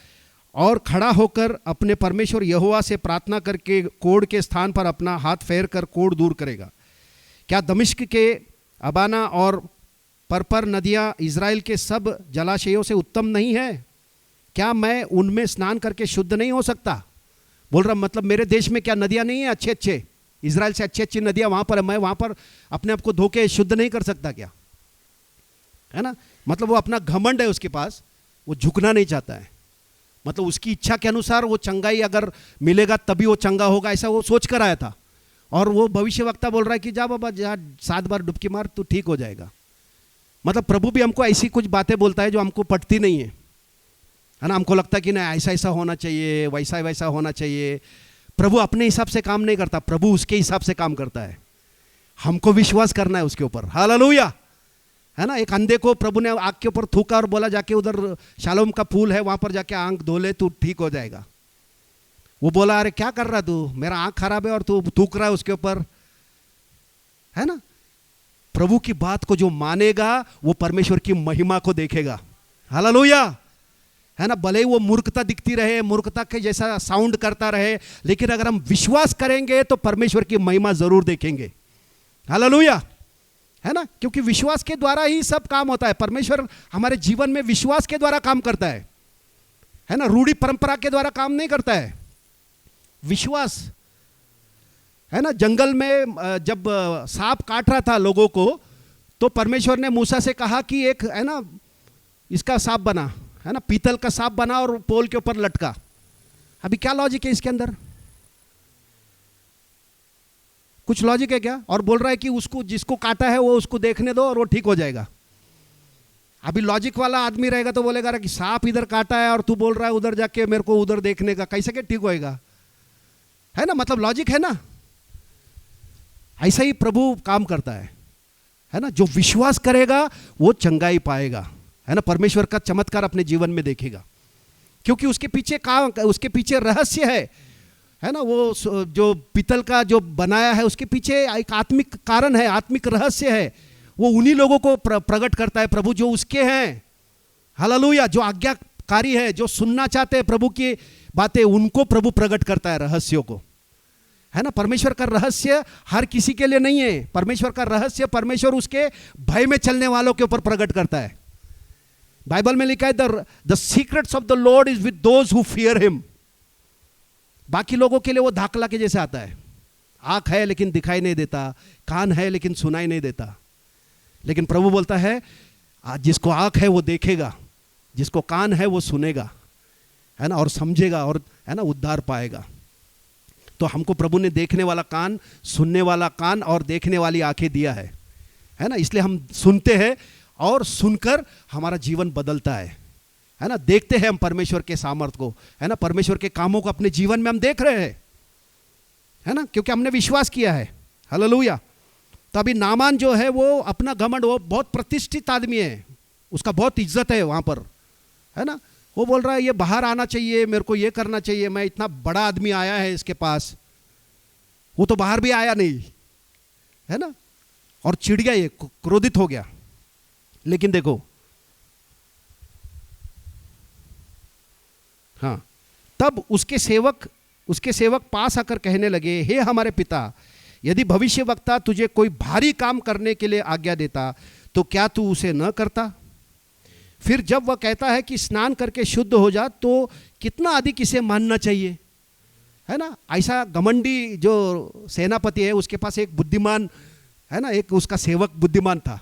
और खड़ा होकर अपने परमेश्वर यहोवा से प्रार्थना करके कोढ़ के स्थान पर अपना हाथ फेर कर कोढ़ दूर करेगा। क्या दमिश्क के अबाना और परपर नदियाँ इज़राइल के सब जलाशयों से उत्तम नहीं है? क्या मैं उनमें स्नान करके शुद्ध नहीं हो सकता? बोल रहा मतलब मेरे देश में क्या नदियाँ नहीं है अच्छे, इज़राइल से अच्छी नदियाँ वहाँ पर है, मैं वहाँ पर अपने आप को धो के शुद्ध नहीं कर सकता क्या? है ना, मतलब वो अपना घमंड है उसके पास, वो झुकना नहीं चाहता है। मतलब उसकी इच्छा के अनुसार वो चंगाई अगर मिलेगा तभी वो चंगा होगा, ऐसा वो सोच कर आया था। और वो भविष्यवक्ता बोल रहा है कि जा बाबा जा 7 बार डुबकी मार, तू ठीक हो जाएगा। मतलब प्रभु भी हमको ऐसी कुछ बातें बोलता है जो हमको पटती नहीं है ना। हमको लगता है कि नहीं ऐसा ऐसा होना चाहिए, वैसा वैसा होना चाहिए। प्रभु अपने हिसाब से काम नहीं करता, प्रभु उसके हिसाब से काम करता है। हमको विश्वास करना है उसके ऊपर। हालेलुया, है ना। एक अंधे को प्रभु ने आँख के ऊपर थूका और बोला जाके उधर शालोम का फूल है वहाँ पर जाके आँख धो ले, तू ठीक हो जाएगा। वो बोला अरे क्या कर रहा तू, मेरा आँख खराब है और तू थूक रहा है उसके ऊपर, है ना। प्रभु की बात को जो मानेगा वो परमेश्वर की महिमा को देखेगा। हालेलुया, है ना, भले ही वो मूर्खता दिखती रहे, मूर्खता के जैसा साउंड करता रहे, लेकिन अगर हम विश्वास करेंगे तो परमेश्वर की महिमा जरूर देखेंगे। हालेलुया, है ना, क्योंकि विश्वास के द्वारा ही सब काम होता है। परमेश्वर हमारे जीवन में विश्वास के द्वारा काम करता है ना, रूढ़ी परंपरा के द्वारा काम नहीं करता है, विश्वास, है ना। जंगल में जब सांप काट रहा था लोगों को, तो परमेश्वर ने मूसा से कहा कि एक, है ना, इसका सांप बना, है ना, पीतल का सांप बना और पोल के ऊपर लटका। अभी क्या लॉजिक है इसके अंदर? कुछ लॉजिक है क्या? और बोल रहा है कि उसको, जिसको काटा है वो उसको देखने दो और वो ठीक हो जाएगा। अभी लॉजिक वाला आदमी रहेगा तो बोलेगा कि सांप इधर काटा है और तू बोल रहा है उधर जाके मेरे को उधर देखने का, कैसे के ठीक होएगा? है ना, मतलब लॉजिक है ना। ऐसा ही प्रभु काम करता है ना। जो विश्वास करेगा वो चंगाई पाएगा, है ना, परमेश्वर का चमत्कार अपने जीवन में देखेगा, क्योंकि उसके पीछे काम, उसके पीछे रहस्य है ना। वो जो पीतल का जो बनाया है उसके पीछे एक आत्मिक कारण है, आत्मिक रहस्य है। वो उन्हीं लोगों को प्रकट करता है प्रभु जो उसके हैं। हालेलुया, जो आज्ञाकारी है, जो सुनना चाहते हैं प्रभु की बातें, उनको प्रभु प्रकट करता है रहस्यों को, है ना। परमेश्वर का रहस्य हर किसी के लिए नहीं है। परमेश्वर का रहस्य परमेश्वर उसके भय में चलने वालों के ऊपर प्रकट करता है। बाइबल में लिखा है the secrets of the Lord is with those who fear him. बाकी लोगों के लिए वो धाकला के जैसे आता है, आंख है लेकिन दिखाई नहीं देता, कान है लेकिन सुनाई नहीं देता। लेकिन प्रभु बोलता है जिसको आंख है वो देखेगा, जिसको कान है वो सुनेगा, है ना, और समझेगा, और, है ना, उद्धार पाएगा। तो हमको प्रभु ने देखने वाला कान, सुनने वाला कान और देखने वाली आंखें दिया है ना। इसलिए हम सुनते हैं और सुनकर हमारा जीवन बदलता है ना। देखते हैं हम परमेश्वर के सामर्थ्य को, है ना, परमेश्वर के कामों को अपने जीवन में हम देख रहे हैं, है ना, क्योंकि हमने विश्वास किया है। हालेलुया। तो अभी नामान जो है वो अपना घमंड, वो बहुत प्रतिष्ठित आदमी है, उसका बहुत इज्जत है वहाँ पर, है ना। वो बोल रहा है ये बाहर आना चाहिए, मेरे को ये करना चाहिए, मैं इतना बड़ा आदमी आया है इसके पास। वो तो बाहर भी आया नहीं, है ना, और चिढ़ गया, ये क्रोधित हो गया। लेकिन देखो, हाँ, तब उसके सेवक पास आकर कहने लगे, हे हमारे पिता, यदि भविष्यवक्ता तुझे कोई भारी काम करने के लिए आज्ञा देता तो क्या तू उसे न करता? फिर जब वह कहता है कि स्नान करके शुद्ध हो जा, तो कितना अधिक इसे मानना चाहिए, है ना। ऐसा घमंडी जो सेनापति है उसके पास एक बुद्धिमान, है ना, एक उसका सेवक बुद्धिमान था।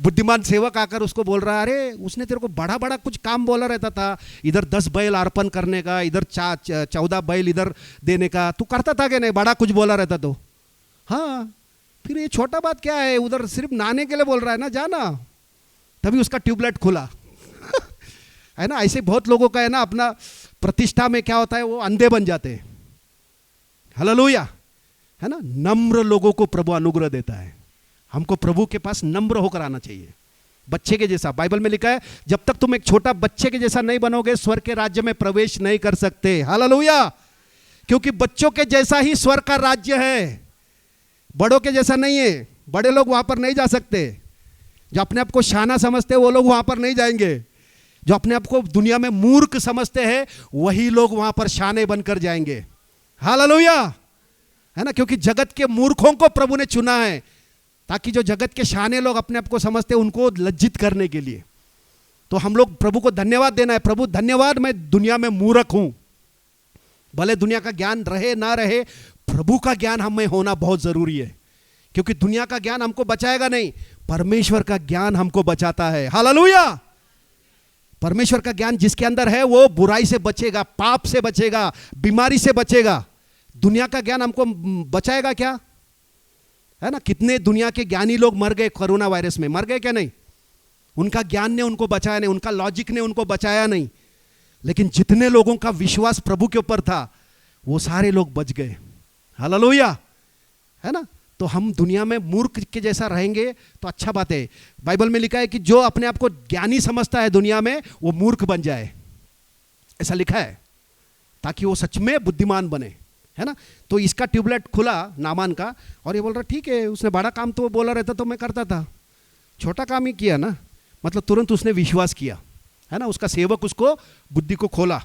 बुद्धिमान सेवक आकर उसको बोल रहा है, अरे उसने तेरे को बड़ा बड़ा कुछ काम बोला रहता था, इधर 10 बैल अर्पण करने का, इधर 14 बैल इधर देने का, तू करता था कि नहीं? बड़ा कुछ बोला रहता तो। हाँ, फिर ये छोटा बात क्या है, उधर सिर्फ नहाने के लिए बोल रहा है ना, जाना। तभी उसका ट्यूबलाइट खुला। है ना, ऐसे बहुत लोगों का है ना, अपना प्रतिष्ठा में क्या होता है, वो अंधे बन जाते हैं। हालेलुया, है ना। नम्र लोगों को प्रभु अनुग्रह देता है। हमको प्रभु के पास नम्र होकर आना चाहिए, बच्चे के जैसा। बाइबल में लिखा है जब तक तुम एक छोटा बच्चे के जैसा नहीं बनोगे, स्वर्ग के राज्य में प्रवेश नहीं कर सकते। हालेलुया, क्योंकि बच्चों के जैसा ही स्वर्ग का राज्य है, बड़ों के जैसा नहीं है। बड़े लोग वहां पर नहीं जा सकते। जो अपने आप को शाना समझते हैं वो लोग वहां पर नहीं जाएंगे। जो अपने आप को दुनिया में मूर्ख समझते हैं वही लोग वहां पर शाने बनकर जाएंगे। हालेलुया, है ना, क्योंकि जगत के मूर्खों को प्रभु ने चुना है, ताकि जो जगत के शाने लोग अपने आप को समझते हैं उनको लज्जित करने के लिए। तो हम लोग प्रभु को धन्यवाद देना है, प्रभु धन्यवाद, मैं दुनिया में मूर्ख हूं। भले दुनिया का ज्ञान रहे ना रहे, प्रभु का ज्ञान हमें होना बहुत जरूरी है, क्योंकि दुनिया का ज्ञान हमको बचाएगा नहीं, परमेश्वर का ज्ञान हमको बचाता है। हालेलुया, परमेश्वर का ज्ञान जिसके अंदर है वो बुराई से बचेगा, पाप से बचेगा, बीमारी से बचेगा। दुनिया का ज्ञान हमको बचाएगा क्या? है ना, कितने दुनिया के ज्ञानी लोग मर गए कोरोना वायरस में, मर गए क्या नहीं? उनका ज्ञान ने उनको बचाया नहीं, उनका लॉजिक ने उनको बचाया नहीं। लेकिन जितने लोगों का विश्वास प्रभु के ऊपर था वो सारे लोग बच गए। हालेलुया, है ना। तो हम दुनिया में मूर्ख के जैसा रहेंगे तो अच्छा बात है। बाइबल में लिखा है कि जो अपने आप को ज्ञानी समझता है दुनिया में, वो मूर्ख बन जाए, ऐसा लिखा है, ताकि वो सच में बुद्धिमान बने, है ना। तो इसका ट्यूबलाइट खुला नामान का, और ये बोल रहा ठीक है, उसने बड़ा काम तो बोला रहता तो मैं करता था, छोटा काम ही किया ना, मतलब तुरंत उसने विश्वास किया, है ना, उसका सेवक उसको बुद्धि को खोला।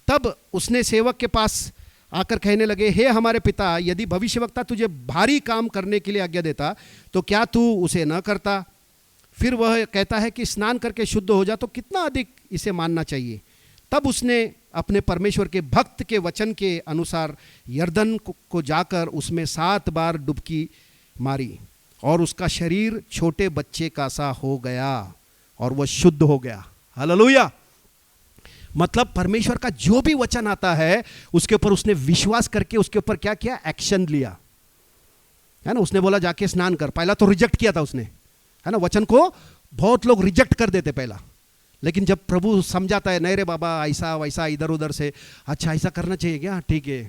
तब उसने सेवक के पास आकर कहने लगे, हे हमारे पिता, यदि भविष्यवक्ता तुझे भारी काम करने के लिए आज्ञा देता तो क्या तू उसे न करता? फिर वह कहता है कि स्नान करके शुद्ध हो जा, तो कितना अधिक इसे मानना चाहिए। तब उसने अपने परमेश्वर के भक्त के वचन के अनुसार यरदन को जाकर उसमें 7 बार डुबकी मारी और उसका शरीर छोटे बच्चे का सा हो गया और वह शुद्ध हो गया। हालेलुया। मतलब परमेश्वर का जो भी वचन आता है उसके ऊपर उसने विश्वास करके उसके ऊपर क्या किया? एक्शन लिया, है ना। उसने बोला जाके स्नान कर। पहला तो रिजेक्ट किया था उसने, है ना। वचन को बहुत लोग रिजेक्ट कर देते पहला, लेकिन जब प्रभु समझाता है, नहीं रे बाबा ऐसा वैसा इधर उधर से, अच्छा ऐसा करना चाहिए क्या, ठीक है।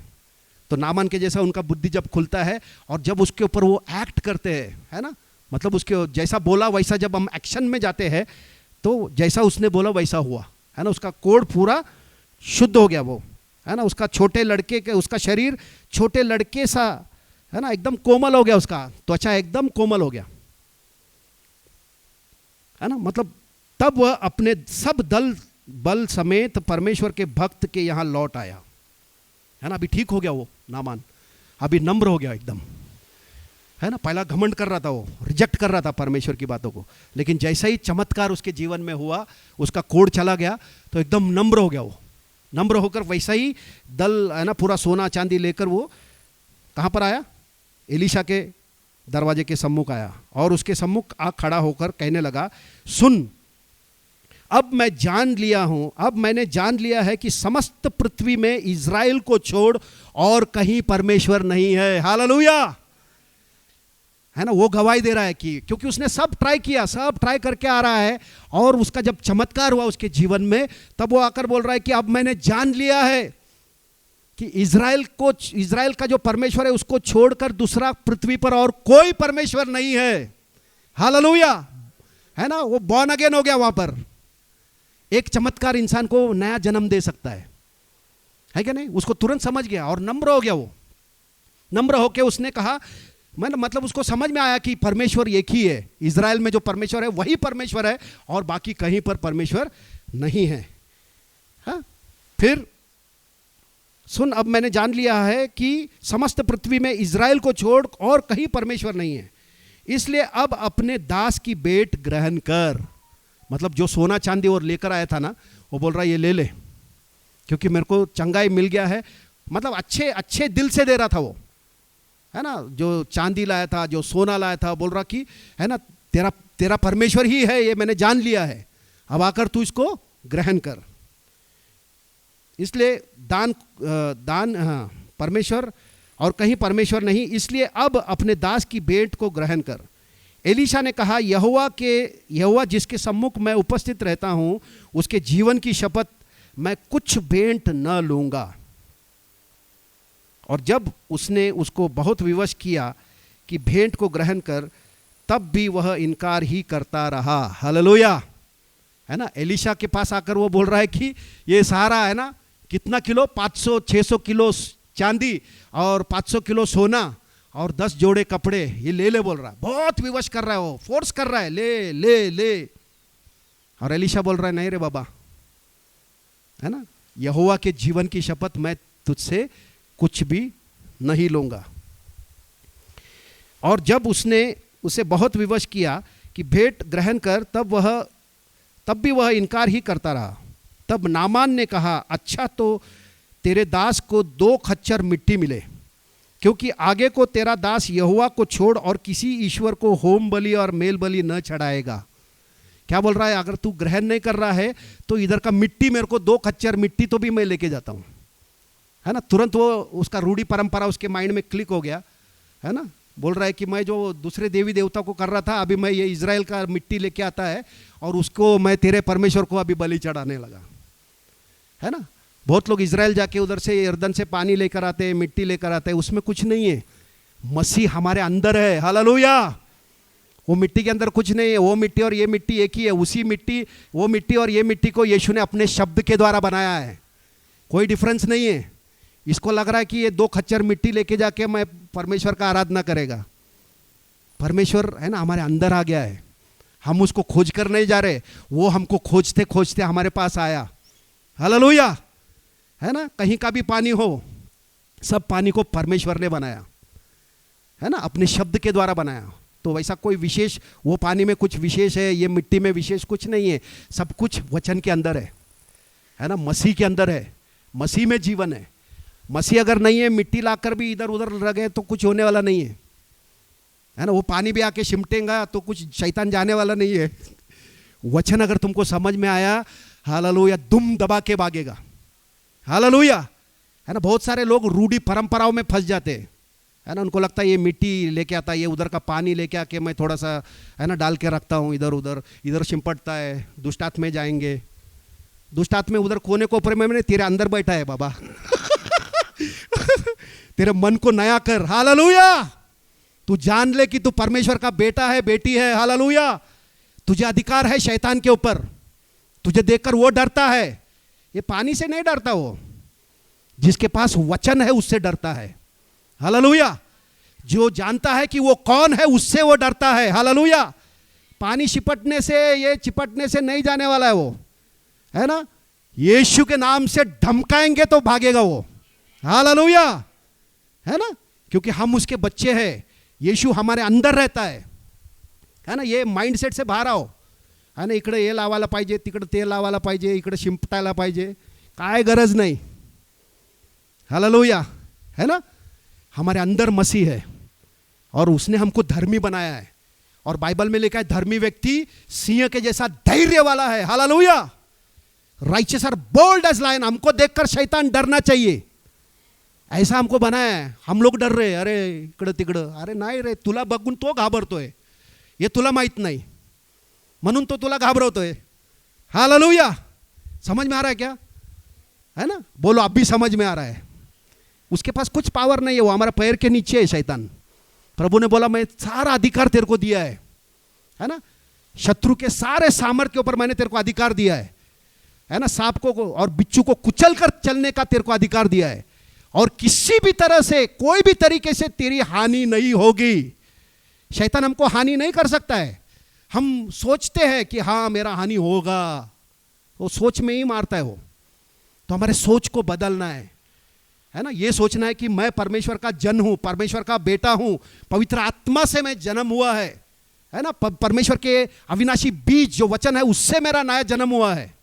तो नामान के जैसा उनका बुद्धि जब खुलता है और जब उसके ऊपर वो एक्ट करते हैं, है ना, मतलब उसके जैसा बोला वैसा जब हम एक्शन में जाते हैं तो जैसा उसने बोला वैसा हुआ, है ना। उसका कोड पूरा शुद्ध हो गया वो, है ना। उसका छोटे लड़के के, उसका शरीर छोटे लड़के सा, है ना, एकदम कोमल हो गया, उसका त्वचा एकदम कोमल हो गया, है ना। मतलब तब वह अपने सब दल बल समेत परमेश्वर के भक्त के यहाँ लौट आया, है ना। अभी ठीक हो गया वो नामान, अभी नम्र हो गया एकदम, है ना। पहला घमंड कर रहा था, वो रिजेक्ट कर रहा था परमेश्वर की बातों को, लेकिन जैसा ही चमत्कार उसके जीवन में हुआ, उसका कोड चला गया तो एकदम नम्र हो गया वो। नम्र होकर वैसा ही दल, है ना, पूरा सोना चांदी लेकर वो कहाँ पर आया? एलीशा के दरवाजे के सम्मुख आया और उसके सम्मुख आ खड़ा होकर कहने लगा, सुन, अब मैं जान लिया हूं, अब मैंने जान लिया है कि समस्त पृथ्वी में इज़राइल को छोड़ और कहीं परमेश्वर नहीं है। हालेलुया, है ना। वो गवाही दे रहा है कि क्योंकि उसने सब ट्राई किया, सब ट्राई करके आ रहा है और उसका जब चमत्कार हुआ उसके जीवन में, तब वो आकर बोल रहा है कि अब मैंने जान लिया है कि इज़राइल का जो परमेश्वर है उसको छोड़कर दूसरा पृथ्वी पर और कोई परमेश्वर नहीं है। हालेलुया, है ना। वो बॉर्न अगेन हो गया वहां पर। एक चमत्कार इंसान को नया जन्म दे सकता है कि नहीं। उसको तुरंत समझ गया और नम्र हो गया वो। नम्र होकर उसने कहा, मतलब उसको समझ में आया कि परमेश्वर एक ही है, इज़राइल में जो परमेश्वर है वही परमेश्वर है और बाकी कहीं पर परमेश्वर नहीं है। हाँ? फिर सुन, अब मैंने जान लिया है कि समस्त पृथ्वी में इज़राइल को छोड़ और कहीं परमेश्वर नहीं है, इसलिए अब अपने दास की भेंट ग्रहण कर। मतलब जो सोना चांदी और लेकर आया था ना, वो बोल रहा है ये ले ले, क्योंकि मेरे को चंगाई मिल गया है। मतलब अच्छे अच्छे दिल से दे रहा था वो, है ना। जो चांदी लाया था, जो सोना लाया था, बोल रहा कि है ना, तेरा परमेश्वर ही है, ये मैंने जान लिया है, अब आकर तू इसको ग्रहण कर। इसलिए दान परमेश्वर और कहीं परमेश्वर नहीं, इसलिए अब अपने दास की भेंट को ग्रहण कर। एलीशा ने कहा, यहोवा जिसके सम्मुख मैं उपस्थित रहता हूं, उसके जीवन की शपथ, मैं कुछ भेंट न लूंगा। और जब उसने उसको बहुत विवश किया कि भेंट को ग्रहण कर, तब भी वह इनकार ही करता रहा। हालेलुया, है ना। एलीशा के पास आकर वो बोल रहा है कि ये सारा, है ना, कितना किलो, 500-600 किलो चांदी और 500 किलो सोना और 10 जोड़े कपड़े, ये ले ले बोल रहा है। बहुत विवश कर रहा है वो, फोर्स कर रहा है, ले ले ले। और एलीशा बोल रहा है, नहीं रे बाबा, है ना, यहोवा के जीवन की शपथ, मैं तुझसे कुछ भी नहीं लूंगा। और जब उसने उसे बहुत विवश किया कि भेंट ग्रहण कर, तब भी वह इनकार ही करता रहा। तब नामान ने कहा, अच्छा तो तेरे दास को 2 खच्चर मिट्टी मिले, क्योंकि आगे को तेरा दास यहोवा को छोड़ और किसी ईश्वर को होम बलि और मेल बलि न चढ़ाएगा। क्या बोल रहा है? अगर तू ग्रहण नहीं कर रहा है तो इधर का मिट्टी, मेरे को 2 खच्चर मिट्टी तो भी मैं लेके जाता हूँ, है ना। तुरंत वो उसका रूढ़ी परंपरा उसके माइंड में क्लिक हो गया, है ना। बोल रहा है कि मैं जो दूसरे देवी देवता को कर रहा था, अभी मैं ये इज़राइल का मिट्टी लेके आता है और उसको मैं तेरे परमेश्वर को अभी बलि चढ़ाने लगा, है ना। बहुत लोग इज़राइल जाके उधर से यरदन से पानी लेकर आते हैं, मिट्टी लेकर आते हैं, उसमें कुछ नहीं है। मसीह हमारे अंदर है। हालेलुया, वो मिट्टी के अंदर कुछ नहीं है। वो मिट्टी और ये मिट्टी एक ही है। उसी मिट्टी, वो मिट्टी और ये मिट्टी को यीशु ने अपने शब्द के द्वारा बनाया है, कोई डिफरेंस नहीं है। इसको लग रहा है कि ये 2 खच्चर मिट्टी लेके जाके मैं परमेश्वर का आराधना करेगा। परमेश्वर, है ना, हमारे अंदर आ गया है। हम उसको खोज कर नहीं जा रहे, वो हमको खोजते खोजते हमारे पास आया। हालेलुया, है ना। कहीं का भी पानी हो, सब पानी को परमेश्वर ने बनाया, है ना, अपने शब्द के द्वारा बनाया। तो वैसा कोई विशेष, वो पानी में कुछ विशेष है, ये मिट्टी में विशेष कुछ नहीं है, सब कुछ वचन के अंदर है ना, मसीह के अंदर है, मसीह में जीवन है। मसीह अगर नहीं है, मिट्टी लाकर भी इधर उधर लगे तो कुछ होने वाला नहीं है ना। वो पानी भी आके सिमटेगा तो कुछ शैतान जाने वाला नहीं है। वचन अगर तुमको समझ में आया, हालेलुया, दुम दबा के भागेगा। हालेलुया, है ना। बहुत सारे लोग रूढ़ी परंपराओं में फंस जाते हैं, है ना। उनको लगता है ये मिट्टी लेके आता है, ये उधर का पानी लेके आके मैं थोड़ा सा, है ना, डाल के रखता हूँ इधर उधर, इधर सिमटता है। दुष्टात्म में जाएंगे, दुष्टात्म में उधर कोने को ऊपर में तेरे अंदर बैठा है बाबा। तेरे मन को नया कर। हालेलुया, तू जान ले कि तू परमेश्वर का बेटा है, बेटी है। हालेलुया, तुझे अधिकार है शैतान के ऊपर। तुझे देखकर वो डरता है, ये पानी से नहीं डरता, वो जिसके पास वचन है उससे डरता है। हालेलुया, जो जानता है कि वो कौन है उससे वो डरता है। हालेलुया, पानी चिपटने से, ये चिपटने से नहीं जाने वाला है वो, है ना। यीशु के नाम से धमकाएंगे तो भागेगा वो। हालेलुया, है ना, क्योंकि हम उसके बच्चे हैं। यीशु हमारे अंदर रहता है ना। ये माइंडसेट से बाहर आओ, है ना। इकडे हे लावायला पाहिजे, तिकडे ते लावायला पाहिजे, इकडे शिंपटायला पाहिजे, काय गरज नहीं। हालेलुया, है ना। हमारे अंदर मसीह है और उसने हमको धर्मी बनाया है। और बाइबल में लिखा है धर्मी व्यक्ति सिंह के जैसा धैर्य वाला है। Hallelujah, righteous are bold as lion. हमको देखकर शैतान डरना चाहिए, ऐसा हमको बनाया है। हम लोग डर रहे, अरे इकडं तिकडं, अरे नाही रे, तुला बघून तो घाबरतोय, ये तुला माहित नाही म्हणून तो तुला घाबरवतोय। हालेलुया, समझ में आ रहा है क्या, है ना। बोलो अब भी समझ में आ रहा है। उसके पास कुछ पावर नहीं है, वो हमारा पैर के नीचे है शैतान। प्रभु ने बोला मैं सारा अधिकार तेरे को दिया है ना। शत्रु के सारे सामर्थ्य के ऊपर मैंने तेरे को अधिकार दिया है ना। सांप को और बिच्छू को कुचल कर चलने का तेरे को अधिकार दिया है, और किसी भी तरह से, कोई भी तरीके से तेरी हानि नहीं होगी। शैतान हमको हानि नहीं कर सकता है। हम सोचते हैं कि हाँ मेरा हानि होगा, वो सोच में ही मारता है वो। तो हमारे सोच को बदलना है ना। ये सोचना है कि मैं परमेश्वर का जन हूँ, परमेश्वर का बेटा हूँ, पवित्र आत्मा से मैं जन्म हुआ है ना। परमेश्वर के अविनाशी बीज जो वचन है उससे मेरा नया जन्म हुआ है।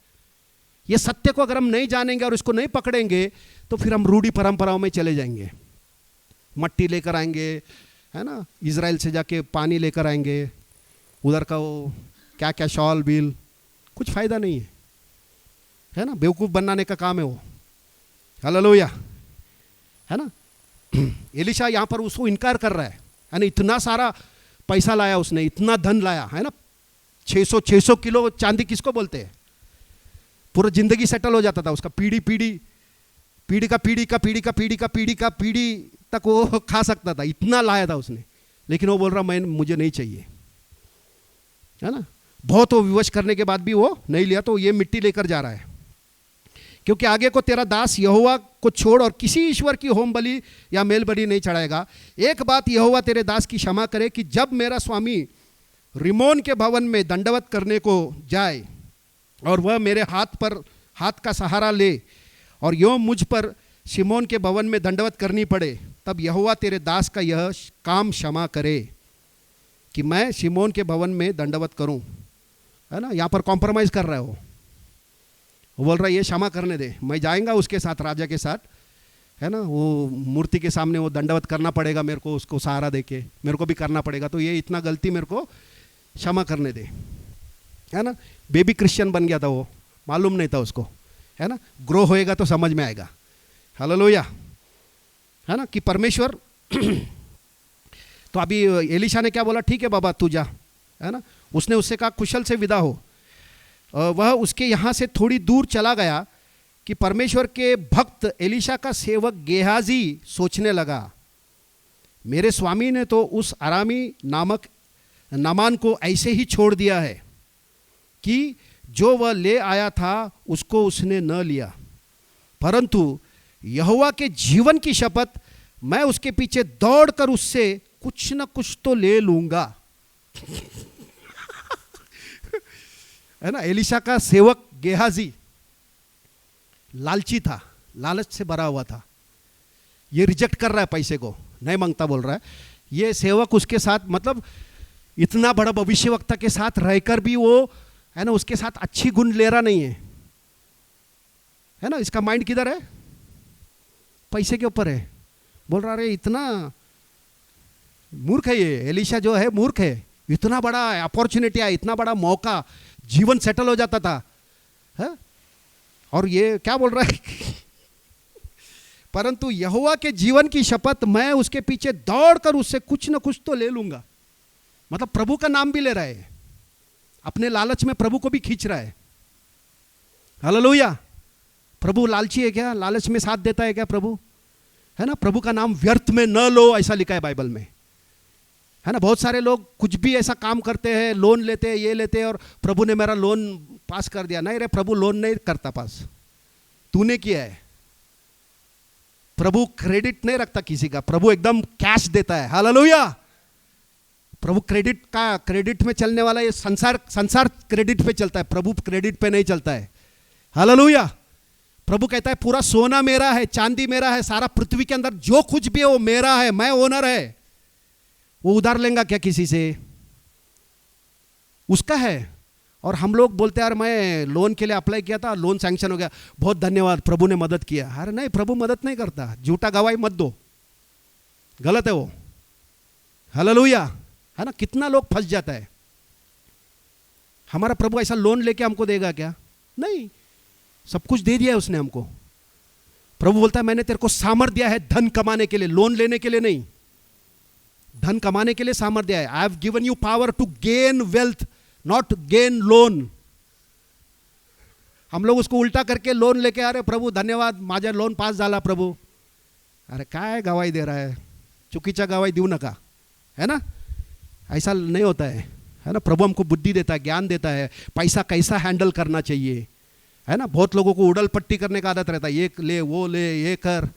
ये सत्य को अगर हम नहीं जानेंगे और इसको नहीं पकड़ेंगे तो फिर हम रूढ़ी परंपराओं में चले जाएंगे। मट्टी लेकर आएंगे, है ना, इजराइल से जाके पानी लेकर आएंगे, उधर का वो क्या क्या शॉल बिल, कुछ फायदा नहीं है ना। बेवकूफ़ बनाने का काम है वो। हालेलुया, है ना। एलिशा यहाँ पर उसको इनकार कर रहा है ना। इतना सारा पैसा लाया उसने, इतना धन लाया, है ना। 600 किलो चांदी किसको बोलते हैं, पूरा जिंदगी सेटल हो जाता था उसका। पीढ़ी का पीढ़ी तक वो खा सकता था, इतना लाया था उसने। लेकिन वो बोल रहा मुझे नहीं चाहिए, है ना। बहुत वो विवश करने के बाद भी वो नहीं लिया। तो ये मिट्टी लेकर जा रहा है, क्योंकि आगे को तेरा दास यहोवा को छोड़ और किसी ईश्वर की होम बलि या मेल बलि नहीं चढ़ाएगा। एक बात यहोवा तेरे दास की क्षमा करे कि जब मेरा स्वामी रिमोन के भवन में दंडवत करने को जाए और वह मेरे हाथ का सहारा ले और यो मुझ पर शिमोन के भवन में दंडवत करनी पड़े, तब यहोवा तेरे दास का यह काम क्षमा करे कि मैं शिमोन के भवन में दंडवत करूं, है ना। यहाँ पर कॉम्प्रोमाइज़ कर रहा है वो बोल रहा है ये क्षमा करने दे, मैं जाएंगा उसके साथ, राजा के साथ, है ना। वो मूर्ति के सामने वो दंडवत करना पड़ेगा मेरे को, उसको सहारा दे के मेरे को भी करना पड़ेगा। तो ये इतना गलती मेरे को क्षमा करने दे, है ना। बेबी क्रिश्चियन बन गया था वो, मालूम नहीं था उसको, है ना। ग्रो होएगा तो समझ में आएगा। हालेलुया, है ना, कि परमेश्वर। तो अभी एलिशा ने क्या बोला, ठीक है बाबा तू जा, है ना। उसने उससे कहा कुशल से विदा हो। वह उसके यहाँ से थोड़ी दूर चला गया कि परमेश्वर के भक्त एलिशा का सेवक गेहाजी सोचने लगा, मेरे स्वामी ने तो उस अरामी नामक नामान को ऐसे ही छोड़ दिया है कि जो वह ले आया था उसको उसने न लिया, परंतु यहोवा के जीवन की शपथ मैं उसके पीछे दौड़कर उससे कुछ न कुछ तो ले लूंगा। है ना, एलिशा का सेवक गेहाजी लालची था, लालच से भरा हुआ था। ये रिजेक्ट कर रहा है पैसे को, नहीं मांगता बोल रहा है। ये सेवक उसके साथ, मतलब इतना बड़ा भविष्यवक्ता के साथ रहकर भी वो, है ना, उसके साथ अच्छी गुण ले रहा नहीं है ना। इसका माइंड किधर है? पैसे के ऊपर है। बोल रहा अरे इतना मूर्ख है ये एलिशा, जो है मूर्ख है। इतना बड़ा अपॉर्चुनिटी है, इतना बड़ा मौका, जीवन सेटल हो जाता था, है? और ये क्या बोल रहा है? परंतु यहोवा के जीवन की शपथ, मैं उसके पीछे दौड़कर उससे कुछ ना कुछ तो ले लूंगा। मतलब प्रभु का नाम भी ले रहा है, अपने लालच में प्रभु को भी खींच रहा है। हालेलुया। प्रभु लालची है क्या? लालच में साथ देता है क्या प्रभु? है ना, प्रभु का नाम व्यर्थ में न लो, ऐसा लिखा है बाइबल में, है ना। बहुत सारे लोग कुछ भी ऐसा काम करते हैं, लोन लेते हैं, ये लेते हैं, और प्रभु ने मेरा लोन पास कर दिया। नहीं रे, प्रभु लोन नहीं करता पास, तूने किया है। प्रभु क्रेडिट नहीं रखता किसी का, प्रभु एकदम कैश देता है। हालेलुया। प्रभु क्रेडिट में चलने वाला, ये संसार क्रेडिट पे चलता है, प्रभु क्रेडिट पे नहीं चलता है। हालेलुया। प्रभु कहता है पूरा सोना मेरा है, चांदी मेरा है, सारा पृथ्वी के अंदर जो कुछ भी है वो मेरा है, मैं ओनर है। वो उधार लेगा क्या किसी से? उसका है। और हम लोग बोलते हैं यार मैं लोन के लिए अप्लाई किया था, लोन सैंक्शन हो गया, बहुत धन्यवाद, प्रभु ने मदद किया। अरे नहीं, प्रभु मदद नहीं करता, झूठा गवाही मत दो, गलत है वो। हालेलुया। है ना, कितना लोग फंस जाता है। हमारा प्रभु ऐसा लोन लेके हमको देगा क्या? नहीं, सब कुछ दे दिया है उसने हमको। प्रभु बोलता है मैंने तेरे को सामर्थ दिया है धन कमाने के लिए, लोन लेने के लिए नहीं, धन कमाने के लिए सामर्थ दिया है। I have given you power to gain wealth, not gain loan. हम लोग उसको उल्टा करके लोन लेके आ रहे, प्रभु धन्यवाद माझा लोन पास झाला प्रभु। अरे काय गवाही दे रहा है, चुकीचा गवाही देऊ नका, है ना। ऐसा नहीं होता है ना। प्रभु हमको बुद्धि देता है, ज्ञान देता है, पैसा कैसा हैंडल करना चाहिए, है ना। बहुत लोगों को उड़ल पट्टी करने का आदत रहता है, ये ले वो ले ये कर।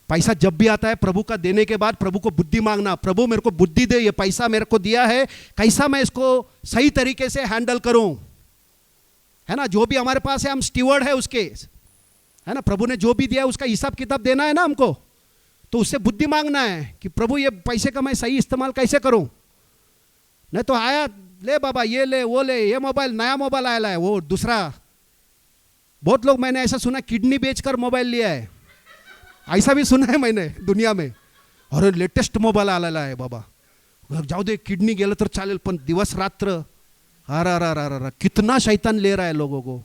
पैसा जब भी आता है प्रभु का देने के बाद प्रभु को बुद्धि मांगना, प्रभु मेरे को बुद्धि दे, ये पैसा मेरे को दिया है, कैसा मैं इसको सही तरीके से हैंडल करूं, है ना। जो भी हमारे पास है हम स्टीवर्ड है उसके, है ना। प्रभु ने जो भी दिया उसका हिसाब किताब देना है ना हमको, तो उससे बुद्धि मांगना है कि प्रभु ये पैसे का मैं सही इस्तेमाल कैसे करूं। नहीं तो आया ले बाबा ये ले वो ले, ये मोबाइल नया मोबाइल आया है, वो दूसरा। बहुत लोग मैंने ऐसा सुना किडनी बेचकर मोबाइल लिया है, ऐसा भी सुना है मैंने दुनिया में। अरे लेटेस्ट मोबाईल आलेला आहे बाबा, जाऊ दे किडनी गेलं तर चालेल पण दिवस रात्र। अरे कितना शैतान ले रहा है लोगों को,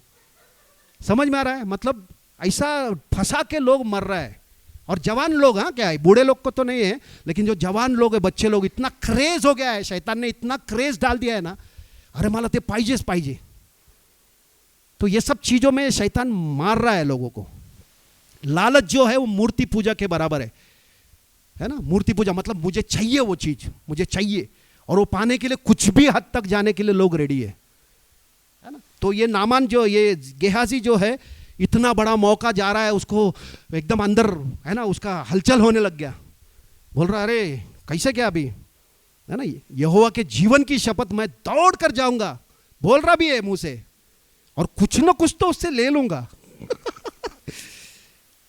समझ में आ रहा है? मतलब ऐसा फंसा के लोग मर रहा है। और जवान लोग, हाँ क्या है, बूढ़े लोग को तो नहीं है, लेकिन जो जवान लोग है, बच्चे लोग, इतना क्रेज हो गया है, शैतान ने इतना क्रेज डाल दिया है ना, अरे मला ते पाहिजेच पाहिजे। तो ये सब चीजों में शैतान मार रहा है लोगों को। लालच जो है वो मूर्ति पूजा के बराबर है ना। मूर्ति पूजा मतलब मुझे चाहिए वो चीज, मुझे चाहिए, और वो पाने के लिए कुछ भी हद तक जाने के लिए लोग रेडी है ना। तो ये नामान जो, ये गेहाजी जो है, इतना बड़ा मौका जा रहा है, उसको एकदम अंदर, है ना, उसका हलचल होने लग गया। बोल रहा अरे कैसे क्या अभी, है ना, यहोवा के जीवन की शपथ मैं दौड़ कर जाऊंगा, बोल रहा भी है मुंह से, और कुछ ना कुछ तो उससे ले लूंगा।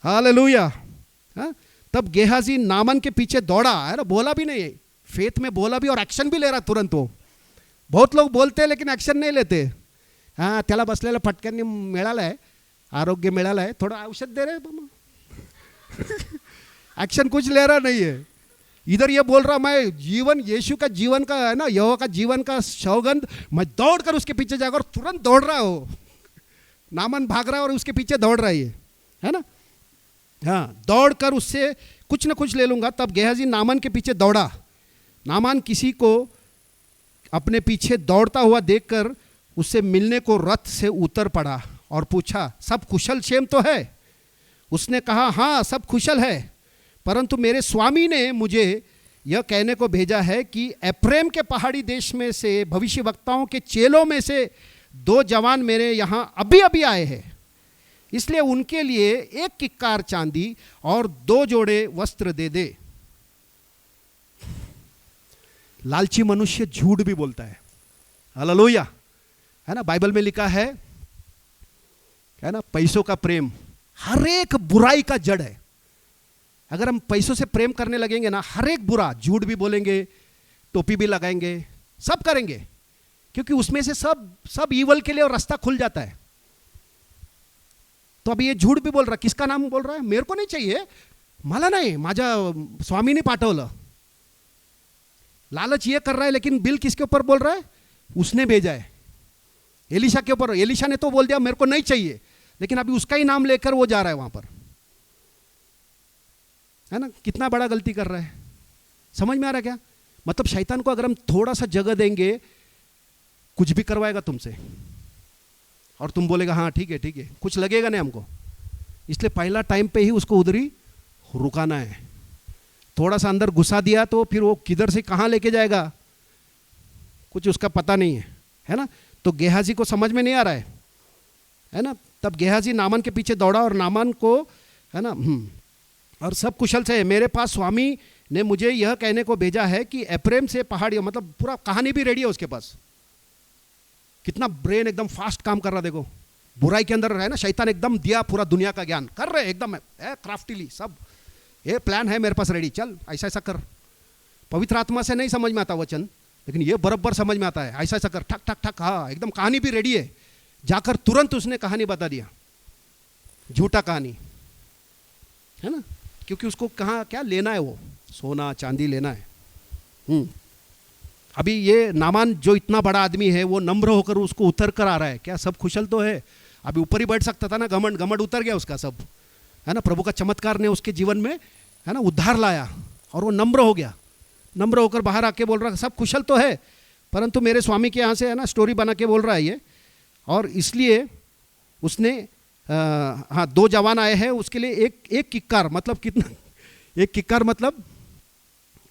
हालेलुया। तब गेहाजी नामान के पीछे दौड़ा, है ना, बोला भी नहीं, फेथ में बोला भी और एक्शन भी ले रहा तुरंत वो। बहुत लोग बोलते हैं लेकिन एक्शन नहीं लेते। हाँ त्याला बसलेल्या फटक्यांनी मिळालं आहे, आरोग्य मिळालं आहे, थोड़ा औषध दे रहे एक्शन कुछ ले रहा नहीं है। इधर ये बोल रहा मैं जीवन, यीशु का जीवन का, है ना, यहोवा का जीवन का सौगंध, मैं दौड़ कर उसके पीछे जाकर तुरंत दौड़ रहा हो। नामान भाग रहा है और उसके पीछे दौड़ रहा है ना। हाँ, दौड़ कर उससे कुछ ना कुछ ले लूंगा। तब गेहाजी नामान के पीछे दौड़ा। नामान किसी को अपने पीछे दौड़ता हुआ देखकर उससे मिलने को रथ से उतर पड़ा और पूछा सब कुशल क्षेम तो है? उसने कहा हाँ सब कुशल है, परंतु मेरे स्वामी ने मुझे यह कहने को भेजा है कि एफ्रेम के पहाड़ी देश में से भविष्यवक्ताओं के चेलों में से 2 जवान मेरे यहाँ अभी अभी आए हैं, इसलिए उनके लिए 1 किक्कार चांदी और 2 जोड़े वस्त्र दे दे। लालची मनुष्य झूठ भी बोलता है। हालेलुया। है ना, बाइबल में लिखा है ना, पैसों का प्रेम हर एक बुराई का जड़ है। अगर हम पैसों से प्रेम करने लगेंगे ना, हर एक बुरा, झूठ भी बोलेंगे, टोपी भी लगाएंगे, सब करेंगे, क्योंकि उसमें से सब ईवल के लिए और रास्ता खुल जाता है। तो अभी ये झूठ भी बोल रहा है, किसका नाम बोल रहा है? मेरे को नहीं चाहिए, मला नाही, माझ्या स्वामीने पाठवलं। लालच ये कर रहा है, लेकिन बिल किसके ऊपर बोल रहा है? उसने भेजा है, एलिशा के ऊपर। एलिशा ने तो बोल दिया मेरे को नहीं चाहिए, लेकिन अभी उसका ही नाम लेकर वो जा रहा है वहां पर, है ना। कितना बड़ा गलती कर रहा है, समझ में आ रहा है क्या? मतलब शैतान को अगर हम थोड़ा सा जगह देंगे, कुछ भी करवाएगा तुमसे, और तुम बोलेगा हाँ ठीक है ठीक है, कुछ लगेगा नहीं हमको। इसलिए पहला टाइम पे ही उसको उधर ही रुकाना है। थोड़ा सा अंदर घुसा दिया तो फिर वो किधर से कहाँ लेके जाएगा, कुछ उसका पता नहीं है ना। तो गेहाजी को समझ में नहीं आ रहा है ना। तब गेहाजी नामान के पीछे दौड़ा और नामान को, है ना, और सब कुशल से है। मेरे पास स्वामी ने मुझे यह कहने को भेजा है कि एप्रेम से पहाड़ियों, मतलब पूरा कहानी भी रेडी है उसके पास। कितना ब्रेन एकदम फास्ट काम कर रहा, देखो बुराई के अंदर है ना, शैतान एकदम दिया पूरा दुनिया का ज्ञान कर रहे, एकदम क्राफ्टीली सब, ये प्लान है मेरे पास रेडी, चल ऐसा ऐसा कर। पवित्र आत्मा से नहीं समझ में आता वचन, लेकिन ये बराबर समझ में आता है, ऐसा ऐसा कर, ठक ठक ठक, हाँ एकदम कहानी भी रेडी है। जाकर तुरंत उसने कहानी बता दिया, झूठा कहानी, है ना, क्योंकि उसको कहाँ क्या लेना है, वो सोना चांदी लेना है। अभी ये नामान जो इतना बड़ा आदमी है, वो नम्र होकर उसको उतर कर आ रहा है, क्या सब कुशल तो है। अभी ऊपर ही बैठ सकता था ना, घमंड घमंड उतर गया उसका सब, है ना। प्रभु का चमत्कार ने उसके जीवन में, है ना, उद्धार लाया और वो नम्र हो गया। नम्र होकर बाहर आके बोल रहा सब कुशल तो है, परंतु मेरे स्वामी के यहाँ से, है ना, स्टोरी बना के बोल रहा है ये। और इसलिए उसने हाँ 2 जवान आए हैं उसके लिए, एक किक्कार, मतलब कितना, एक किक्कार मतलब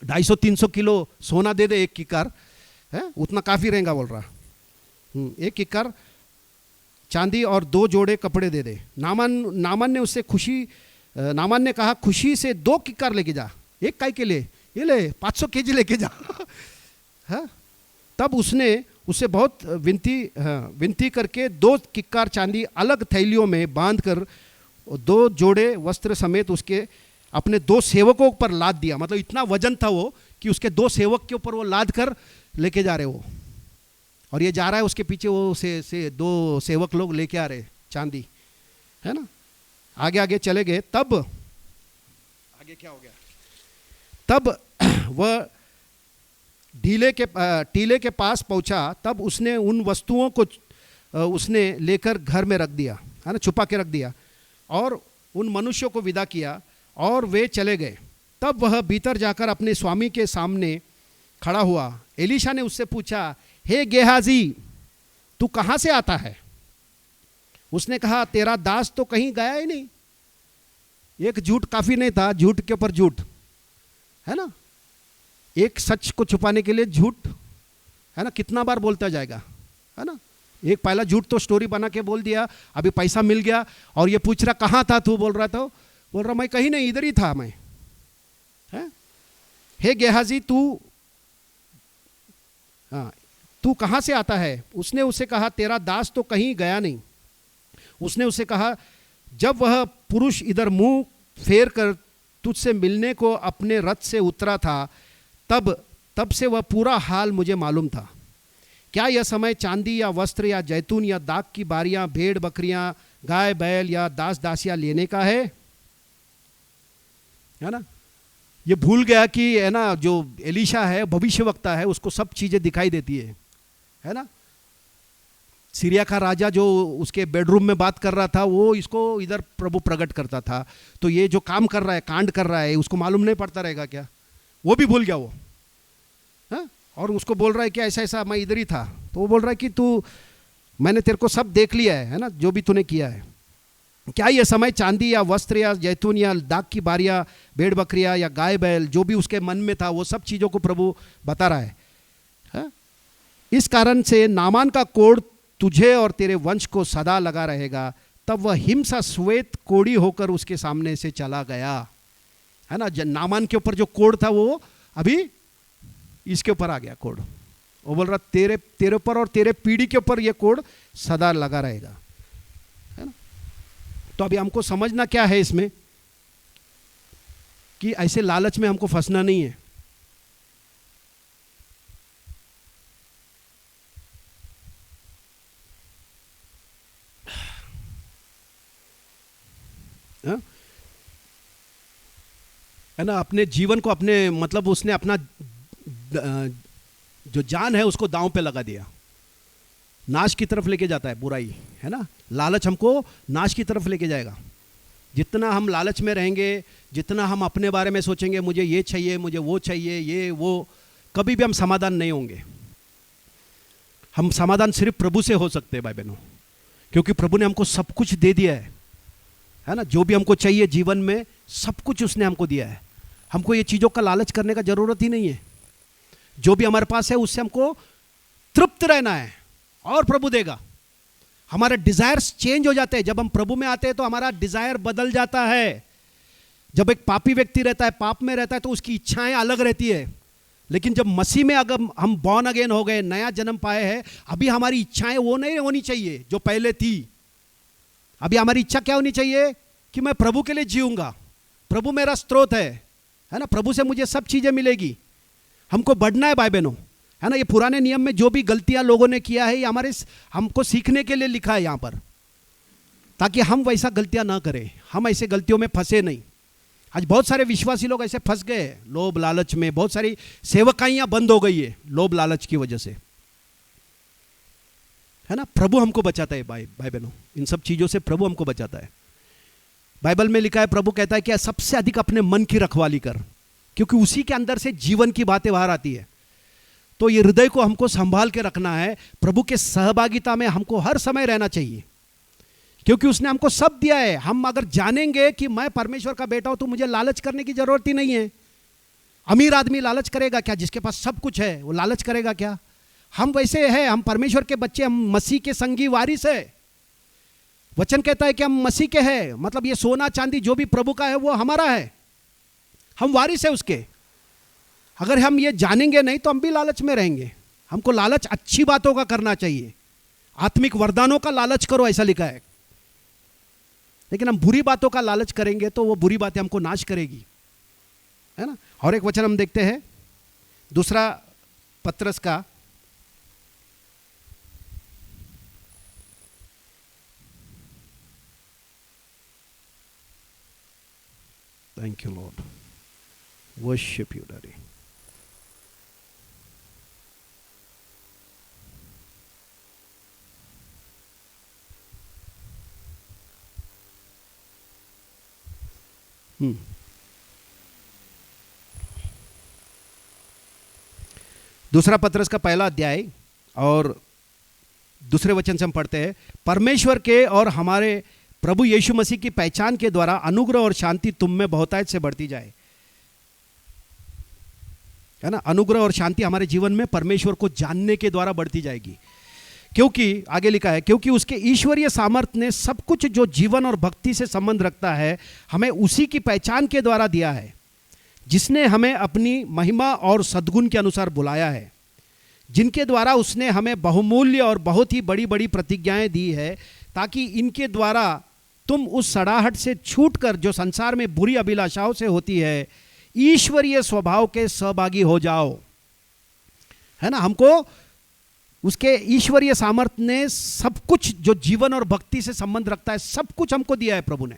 250-300 किलो सोना दे दे, एक किक्कार है, उतना काफ़ी रहेगा बोल रहा। एक किक्कार चांदी और 2 जोड़े कपड़े दे दे। नामान ने उससे नामान ने कहा खुशी से 2 किक्कार लेके जा। एक काय के लिए? ये ले 500 केजी लेके जा। है, तब उसने उससे बहुत विनती करके 2 किक्कार चांदी अलग थैलियों में बांधकर 2 जोड़े वस्त्र समेत उसके अपने 2 सेवकों पर लाद दिया। मतलब इतना वजन था वो कि उसके 2 सेवक के ऊपर वो लाद कर लेके जा रहे वो, और ये जा रहा है उसके पीछे, वो से 2 सेवक लोग लेके आ रहे चांदी, है ना। आगे आगे चले गए, तब आगे क्या हो गया, तब वह टीले के पास पहुंचा। तब उसने उन वस्तुओं को उसने लेकर घर में रख दिया, है ना, छुपा के रख दिया, और उन मनुष्यों को विदा किया और वे चले गए। तब वह भीतर जाकर अपने स्वामी के सामने खड़ा हुआ। एलीशा ने उससे पूछा, हे गेहाजी, तू कहाँ से आता है? उसने कहा, तेरा दास तो कहीं गया ही नहीं। एक झूठ काफी नहीं था, झूठ के ऊपर झूठ, है ना। एक सच को छुपाने के लिए झूठ, है ना, कितना बार बोलता जाएगा, है ना। एक पहला झूठ तो स्टोरी बना के बोल दिया, अभी पैसा मिल गया, और ये पूछ रहा कहाँ था तू, बोल रहा था, बोल रहा मैं कहीं नहीं, इधर ही था मैं, है? हे गेहाजी, तू कहाँ से आता है? उसने उससे कहा, तेरा दास तो कहीं गया नहीं। उसने उससे कहा, जब वह पुरुष इधर मुंह फेर कर तुझसे मिलने को अपने रथ से उतरा था, तब से वह पूरा हाल मुझे मालूम था। क्या यह समय चांदी या वस्त्र या जैतून या दाख की बारियां, भेड़ बकरियां, गाय बैल या दास दासियां लेने का है ना। ये भूल गया कि, है ना, जो एलीशा है भविष्यवक्ता है, उसको सब चीजें दिखाई देती है ना। सीरिया का राजा जो उसके बेडरूम में बात कर रहा था, वो इसको इधर प्रभु प्रकट करता था। तो ये जो काम कर रहा है, कांड कर रहा है, उसको मालूम नहीं पड़ता रहेगा क्या? वो भी भूल गया वो, है? और उसको बोल रहा है कि ऐसा ऐसा मैं इधर ही था। तो वो बोल रहा है कि मैंने तेरे को सब देख लिया है ना, जो भी तूने किया है। क्या यह समय चांदी या वस्त्र या जैतून या दाख की बारियां, भेड़ बकरियां या गाय बैल, जो भी उसके मन में था, वो सब चीज़ों को प्रभु बता रहा है? इस कारण से नामान का कोढ़ तुझे और तेरे वंश को सदा लगा रहेगा। तब वह हिमसा श्वेत कोड़ी होकर उसके सामने से चला गया, है ना। नामान के ऊपर जो कोढ़ था, वो अभी इसके ऊपर आ गया कोढ़, वो बोल रहा तेरे ऊपर और तेरे पीढ़ी के ऊपर ये कोड सदा लगा रहेगा, है ना। तो अभी हमको समझना क्या है इसमें, कि ऐसे लालच में हमको फंसना नहीं है। हाँ? है ना, अपने जीवन को अपने मतलब उसने अपना जो जान है उसको दांव पे लगा दिया, नाश की तरफ लेके जाता है बुराई, है ना। लालच हमको नाश की तरफ लेके जाएगा। जितना हम लालच में रहेंगे, जितना हम अपने बारे में सोचेंगे मुझे ये चाहिए, मुझे वो चाहिए, ये वो, कभी भी हम समाधान नहीं होंगे। हम समाधान सिर्फ प्रभु से हो सकते हैं भाई बहनों, क्योंकि प्रभु ने हमको सब कुछ दे दिया है ना। जो भी हमको चाहिए जीवन में सब कुछ उसने हमको दिया है। हमको ये चीज़ों का लालच करने का ज़रूरत ही नहीं है। जो भी हमारे पास है उससे हमको तृप्त रहना है और प्रभु देगा। हमारे डिज़ायर्स चेंज हो जाते हैं। जब हम प्रभु में आते हैं तो हमारा डिज़ायर बदल जाता है। जब एक पापी व्यक्ति रहता है, पाप में रहता है, तो उसकी इच्छाएं अलग रहती है। लेकिन जब मसीह में अगर हम बॉर्न अगेन हो गए, नया जन्म पाए हैं, अभी हमारी इच्छाएं वो नहीं होनी चाहिए जो पहले थी। अभी हमारी इच्छा क्या होनी चाहिए कि मैं प्रभु के लिए जीऊंगा, प्रभु मेरा स्रोत है ना, प्रभु से मुझे सब चीज़ें मिलेगी। हमको बढ़ना है भाई बहनों, है ना। ये पुराने नियम में जो भी गलतियां लोगों ने किया है, ये हमारे हमको सीखने के लिए लिखा है यहाँ पर, ताकि हम वैसा गलतियां ना करें, हम ऐसे गलतियों में फंसे नहीं। आज बहुत सारे विश्वासी लोग ऐसे फंस गए लोभ लालच में। बहुत सारी सेवकाइयां बंद हो गई है लोभ लालच की वजह से, है ना। प्रभु हमको बचाता है भाई बहनों, इन सब चीज़ों से प्रभु हमको बचाता है। बाइबल में लिखा है, प्रभु कहता है कि सबसे अधिक अपने मन की रखवाली कर, क्योंकि उसी के अंदर से जीवन की बातें बाहर आती है। तो ये हृदय को हमको संभाल के रखना है। प्रभु के सहभागिता में हमको हर समय रहना चाहिए, क्योंकि उसने हमको सब दिया है। हम अगर जानेंगे कि मैं परमेश्वर का बेटा हूं, तो मुझे लालच करने की जरूरत ही नहीं है। अमीर आदमी लालच करेगा क्या? जिसके पास सब कुछ है वो लालच करेगा क्या? हम वैसे हैं, हम परमेश्वर के बच्चे, हम मसीह के संगी वारिस है। वचन कहता है कि हम मसीह के हैं, मतलब ये सोना चांदी जो भी प्रभु का है वो हमारा है, हम वारिस है उसके। अगर हम ये जानेंगे नहीं तो हम भी लालच में रहेंगे। हमको लालच अच्छी बातों का करना चाहिए, आत्मिक वरदानों का लालच करो ऐसा लिखा है। लेकिन हम बुरी बातों का लालच करेंगे तो वो बुरी बातें हमको नाश करेगी, है ना। और एक वचन हम देखते हैं दूसरा पत्रस का, thank you Lord, worship you daddy. दूसरा पत्रस का पहला अध्याय और दूसरे वचन से हम पढ़ते हैं, परमेश्वर के और हमारे प्रभु यीशु मसीह की पहचान के द्वारा अनुग्रह और शांति तुम में बहुतायत से बढ़ती जाए, है ना। अनुग्रह और शांति हमारे जीवन में परमेश्वर को जानने के द्वारा बढ़ती जाएगी, क्योंकि आगे लिखा है, क्योंकि उसके ईश्वरीय सामर्थ्य ने सब कुछ जो जीवन और भक्ति से संबंध रखता है हमें उसी की पहचान के द्वारा दिया है, जिसने हमें अपनी महिमा और सद्गुण के अनुसार बुलाया है, जिनके द्वारा उसने हमें बहुमूल्य और बहुत ही बड़ी बड़ी प्रतिज्ञाएं दी है, ताकि इनके द्वारा तुम उस सड़ाहट से छूटकर जो संसार में बुरी अभिलाषाओं से होती है, ईश्वरीय स्वभाव के सहभागी हो जाओ, है ना। हमको उसके ईश्वरीय सामर्थ्य ने सब कुछ जो जीवन और भक्ति से संबंध रखता है, सब कुछ हमको दिया है प्रभु ने।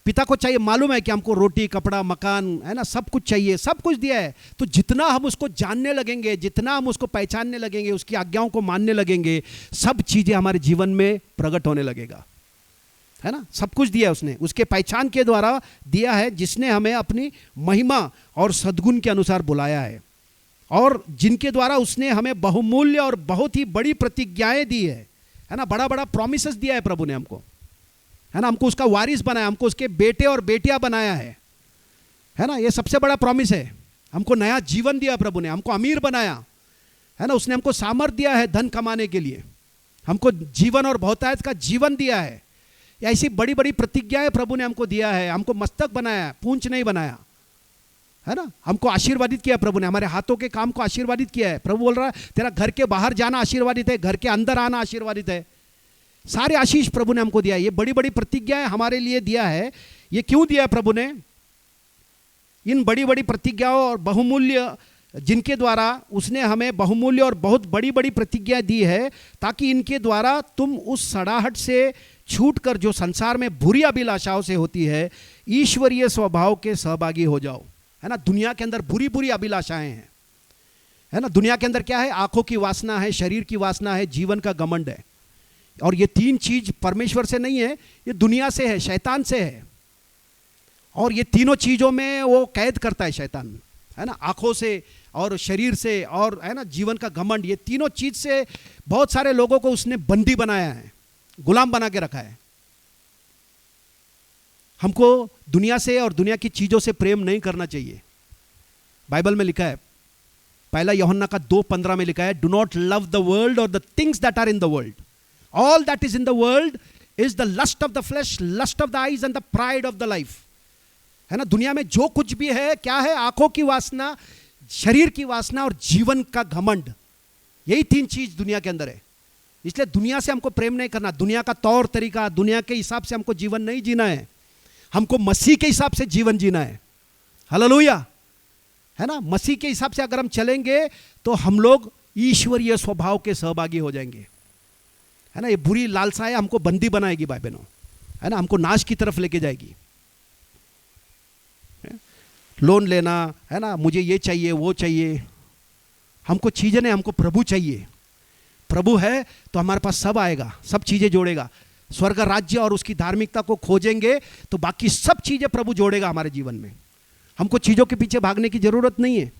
पिता को चाहिए, मालूम है कि हमको रोटी कपड़ा मकान, है ना, सब कुछ चाहिए, सब कुछ दिया है। तो जितना हम उसको जानने लगेंगे, जितना हम उसको पहचानने लगेंगे, उसकी आज्ञाओं को मानने लगेंगे, सब चीज़ें हमारे जीवन में प्रकट होने लगेगा, है ना। सब कुछ दिया उसने, उसके पहचान के द्वारा दिया है, जिसने हमें अपनी महिमा और सद्गुण के अनुसार बुलाया है, और जिनके द्वारा उसने हमें बहुमूल्य और बहुत ही बड़ी प्रतिज्ञाएं दी है ना। बड़ा बड़ा प्रॉमिसेस दिया है प्रभु ने हमको, है ना। हमको उसका वारिस बनाया, हमको उसके बेटे और बेटियां बनाया है ना। ये सबसे बड़ा प्रॉमिस है। हमको नया जीवन दिया प्रभु ने, हमको अमीर बनाया, है ना। उसने हमको सामर्थ्य दिया है धन कमाने के लिए, हमको जीवन और बहुतायत का जीवन दिया है। ऐसी बड़ी बड़ी प्रतिज्ञाएं प्रभु ने हमको दिया है। हमको मस्तक बनाया, पूंछ नहीं बनाया, है ना, हमको आशीर्वादित किया प्रभु ने, हमारे हाथों के काम को आशीर्वादित किया है। प्रभु बोल रहा है तेरा घर के बाहर जाना आशीर्वादित है, घर के अंदर आना आशीर्वादित है। सारे आशीष प्रभु ने हमको दिया है। ये बड़ी बड़ी प्रतिज्ञाएं हमारे लिए दिया है। ये क्यों दिया है प्रभु ने? इन बड़ी बड़ी प्रतिज्ञाओं और बहुमूल्य जिनके द्वारा उसने हमें बहुमूल्य और बहुत बड़ी बड़ी प्रतिज्ञा दी है, ताकि इनके द्वारा तुम उस सड़ाहट से छूटकर जो संसार में बुरी अभिलाषाओं से होती है, ईश्वरीय स्वभाव के सहभागी हो जाओ। है ना, दुनिया के अंदर बुरी बुरी अभिलाषाएं हैं। है ना, दुनिया के अंदर क्या है? आंखों की वासना है, शरीर की वासना है, जीवन का घमंड है। और ये तीन चीज परमेश्वर से नहीं है, ये दुनिया से है, शैतान से है। और ये तीनों चीजों में वो कैद करता है शैतान, है ना, आंखों से और शरीर से और है ना जीवन का घमंड। ये तीनों चीज से बहुत सारे लोगों को उसने बंदी बनाया है, गुलाम बना के रखा है। हमको दुनिया से और दुनिया की चीजों से प्रेम नहीं करना चाहिए। बाइबल में लिखा है, पहला यूहन्ना का 2:15 में लिखा है, do not love the world और the things that are in the world. All that is in the world is the lust of the flesh, lust of the eyes and the pride of the life. है ना, दुनिया में जो कुछ भी है क्या है? आंखों की वासना, शरीर की वासना और जीवन का घमंड। यही तीन चीज दुनिया के अंदर है। इसलिए दुनिया से हमको प्रेम नहीं करना, दुनिया का तौर तरीका, दुनिया के हिसाब से हमको जीवन नहीं जीना है। हमको मसीह के हिसाब से जीवन जीना है। हालेलुया। है ना, मसीह के हिसाब से अगर हम चलेंगे तो हम लोग ईश्वरीय स्वभाव के सहभागी हो जाएंगे। है ना, ये बुरी लालसाएं हमको बंदी बनाएगी भाई बहनों, है ना, हमको नाश की तरफ लेके जाएगी। लोन लेना, है ना, मुझे ये चाहिए वो चाहिए, हमको चीजें नहीं, हमको प्रभु चाहिए। प्रभु है तो हमारे पास सब आएगा, सब चीजें जोड़ेगा। स्वर्ग राज्य और उसकी धार्मिकता को खोजेंगे तो बाकी सब चीजें प्रभु जोड़ेगा हमारे जीवन में। हमको चीजों के पीछे भागने की जरूरत नहीं है।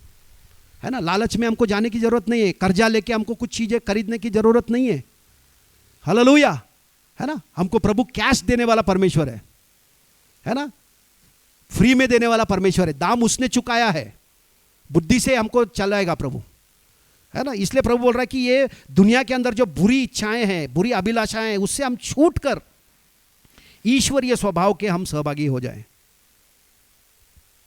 है ना, लालच में हमको जाने की जरूरत नहीं है, कर्जा लेके हमको कुछ चीजें खरीदने की जरूरत नहीं है। हालेलुया। है ना, हमको प्रभु कैश देने वाला परमेश्वर है ना, फ्री में देने वाला परमेश्वर है। दाम उसने चुकाया है, बुद्धि से हमको चलाएगा प्रभु। है ना, इसलिए प्रभु बोल रहा है कि ये दुनिया के अंदर जो बुरी इच्छाएं हैं, बुरी अभिलाषाएं हैं, उससे हम छूटकर ईश्वरीय स्वभाव के हम सहभागी हो जाएं।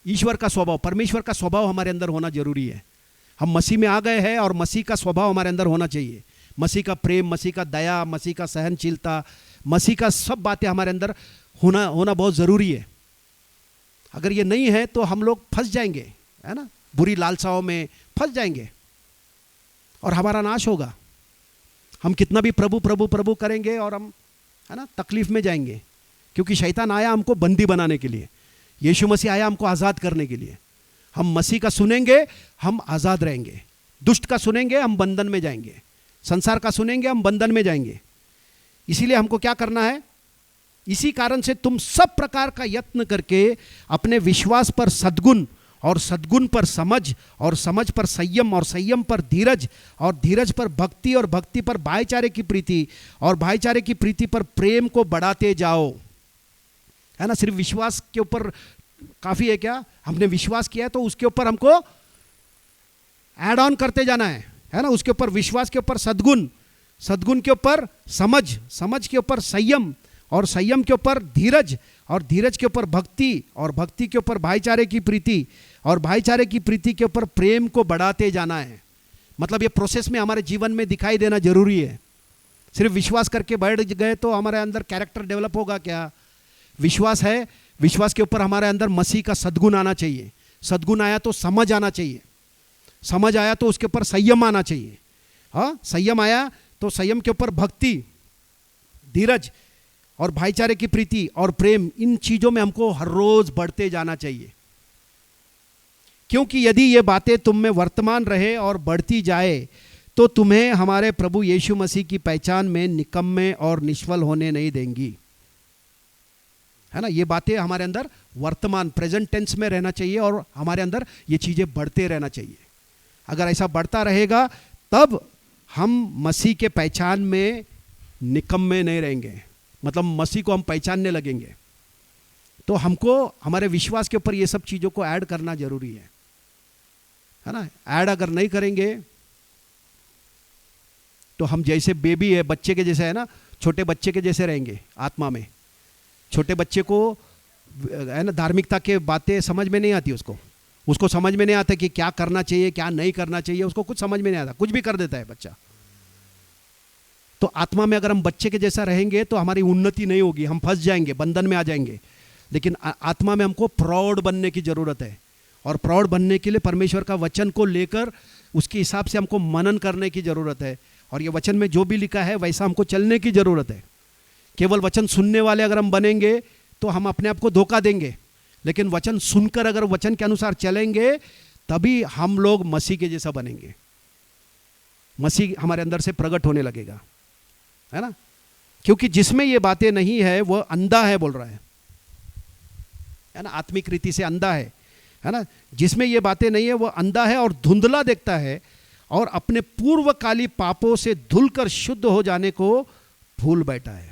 ईश्वर का स्वभाव, परमेश्वर का स्वभाव हमारे अंदर होना जरूरी है। हम मसीह में आ गए हैं और मसीह का स्वभाव हमारे अंदर होना चाहिए। मसीह का प्रेम, मसीह का दया, मसीह का सहनशीलता, मसीह का सब बातें हमारे अंदर होना बहुत जरूरी है। अगर ये नहीं है तो हम लोग फंस जाएंगे, है ना, बुरी लालसाओं में फंस जाएंगे और हमारा नाश होगा। हम कितना भी प्रभु प्रभु प्रभु करेंगे और हम, है ना, तकलीफ में जाएंगे, क्योंकि शैतान आया हमको बंदी बनाने के लिए, यीशु मसीह आया हमको आज़ाद करने के लिए। हम मसीह का सुनेंगे हम आज़ाद रहेंगे, दुष्ट का सुनेंगे हम बंधन में जाएंगे, संसार का सुनेंगे हम बंधन में जाएंगे। इसीलिए हमको क्या करना है? इसी कारण से तुम सब प्रकार का यत्न करके अपने विश्वास पर सद्गुण और सद्गुण पर समझ और समझ पर संयम और संयम पर धीरज और धीरज पर भक्ति और भक्ति पर भाईचारे की प्रीति और भाईचारे की प्रीति पर प्रेम को बढ़ाते जाओ। है ना, सिर्फ विश्वास के ऊपर काफी है क्या? हमने विश्वास किया है तो उसके ऊपर हमको ऐड ऑन करते जाना है ना, उसके ऊपर विश्वास के ऊपर सद्गुण, सद्गुण के ऊपर समझ, समझ के ऊपर संयम और संयम के ऊपर धीरज और धीरज के ऊपर भक्ति और भक्ति के ऊपर भाईचारे की प्रीति और भाईचारे की प्रीति के ऊपर प्रेम को बढ़ाते जाना है। मतलब ये प्रोसेस में हमारे जीवन में दिखाई देना जरूरी है। सिर्फ विश्वास करके बैठ गए तो हमारे अंदर कैरेक्टर डेवलप होगा क्या? विश्वास है, विश्वास के ऊपर हमारे अंदर मसीह का सद्गुण आना चाहिए। सद्गुण आया तो समझ आना चाहिए, समझ आया तो उसके ऊपर संयम आना चाहिए। हाँ, संयम आया तो संयम के ऊपर भक्ति, धीरज और भाईचारे की प्रीति और प्रेम, इन चीजों में हमको हर रोज बढ़ते जाना चाहिए। क्योंकि यदि ये बातें तुम में वर्तमान रहे और बढ़ती जाए तो तुम्हें हमारे प्रभु यीशु मसीह की पहचान में निकम्मे और निष्फल होने नहीं देंगी। है ना, ये बातें हमारे अंदर वर्तमान प्रेजेंट टेंस में रहना चाहिए और हमारे अंदर ये चीजें बढ़ते रहना चाहिए। अगर ऐसा बढ़ता रहेगा तब हम मसीह के पहचान में निकम्मे नहीं रहेंगे, मतलब मसीह को हम पहचानने लगेंगे। तो हमको हमारे विश्वास के ऊपर ये सब चीजों को ऐड करना जरूरी है ना। ऐड अगर नहीं करेंगे तो हम जैसे बेबी है, बच्चे के जैसे है ना, छोटे बच्चे के जैसे रहेंगे आत्मा में। छोटे बच्चे को है ना धार्मिकता के बातें समझ में नहीं आती उसको, उसको समझ में नहीं आता कि क्या करना चाहिए क्या नहीं करना चाहिए, उसको कुछ समझ में नहीं आता, कुछ भी कर देता है बच्चा। तो आत्मा में अगर हम बच्चे के जैसा रहेंगे तो हमारी उन्नति नहीं होगी, हम फंस जाएंगे, बंधन में आ जाएंगे। लेकिन आत्मा में हमको प्रौढ़ बनने की जरूरत है, और प्रौढ़ बनने के लिए परमेश्वर का वचन को लेकर उसके हिसाब से हमको मनन करने की जरूरत है, और ये वचन में जो भी लिखा है वैसा हमको चलने की जरूरत है। केवल वचन सुनने वाले अगर हम बनेंगे तो हम अपने आप को धोखा देंगे, लेकिन वचन सुनकर अगर वचन के अनुसार चलेंगे तभी हम लोग मसीह के जैसा बनेंगे, मसीह हमारे अंदर से प्रकट होने लगेगा, है ना। क्योंकि जिसमें ये बातें नहीं है वह अंधा है बोल रहा है ना, आत्मिक रीति से अंधा है ना। जिसमें ये बातें नहीं है वह अंधा है और धुंधला देखता है, और अपने पूर्वकाली पापों से धुलकर शुद्ध हो जाने को भूल बैठा है।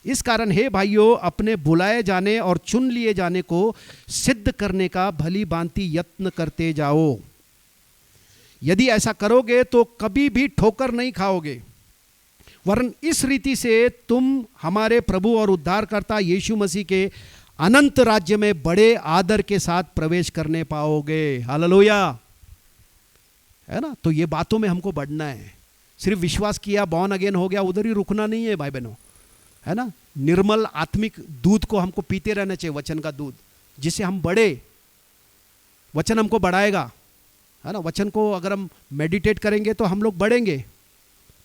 इस कारण हे भाइयों, अपने बुलाए जाने और चुन लिए जाने को सिद्ध करने का भली भांति यत्न करते जाओ। यदि ऐसा करोगे तो कभी भी ठोकर नहीं खाओगे, वरन इस रीति से तुम हमारे प्रभु और उद्धारकर्ता यीशु मसीह के अनंत राज्य में बड़े आदर के साथ प्रवेश करने पाओगे। हालेलुया, है ना। तो ये बातों में हमको बढ़ना है, सिर्फ विश्वास किया बॉर्न अगेन हो गया उधर ही रुकना नहीं है भाई बहनों, है ना। निर्मल आत्मिक दूध को हमको पीते रहना चाहिए, वचन का दूध, जिससे हम बढ़े। वचन हमको बढ़ाएगा, है ना। वचन को अगर हम मेडिटेट करेंगे तो हम लोग बढ़ेंगे,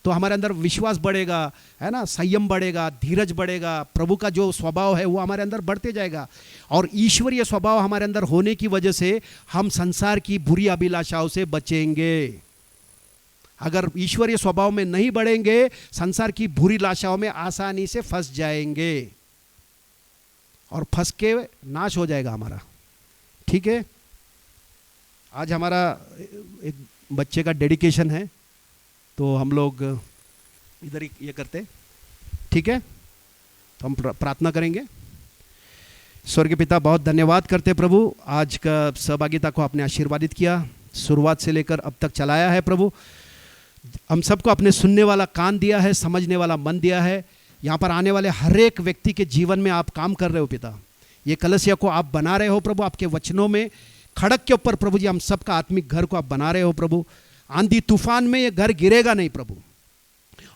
तो हमारे अंदर विश्वास बढ़ेगा, है ना, संयम बढ़ेगा, धीरज बढ़ेगा, प्रभु का जो स्वभाव है वो हमारे अंदर बढ़ते जाएगा। और ईश्वरीय स्वभाव हमारे अंदर होने की वजह से हम संसार की बुरी अभिलाषाओं से बचेंगे। अगर ईश्वरीय स्वभाव में नहीं बढ़ेंगे, संसार की बुरी लाशाओं में आसानी से फंस जाएंगे, और फंस के नाश हो जाएगा हमारा। ठीक है, आज हमारा एक बच्चे का डेडिकेशन है, तो हम लोग इधर ही ये करते, ठीक है। तो हम प्रार्थना करेंगे। स्वर्गीय पिता, बहुत धन्यवाद करते प्रभु, आज का सहभागिता को आपने आशीर्वादित किया, शुरुआत से लेकर अब तक चलाया है प्रभु। हम सबको अपने सुनने वाला कान दिया है, समझने वाला मन दिया है। यहाँ पर आने वाले हर एक व्यक्ति के जीवन में आप काम कर रहे हो पिता। ये कलसिया को आप बना रहे हो प्रभु, आपके वचनों में खड़क के ऊपर प्रभु जी हम सबका आत्मिक घर को आप बना रहे हो प्रभु। आंधी तूफान में ये घर गिरेगा नहीं प्रभु,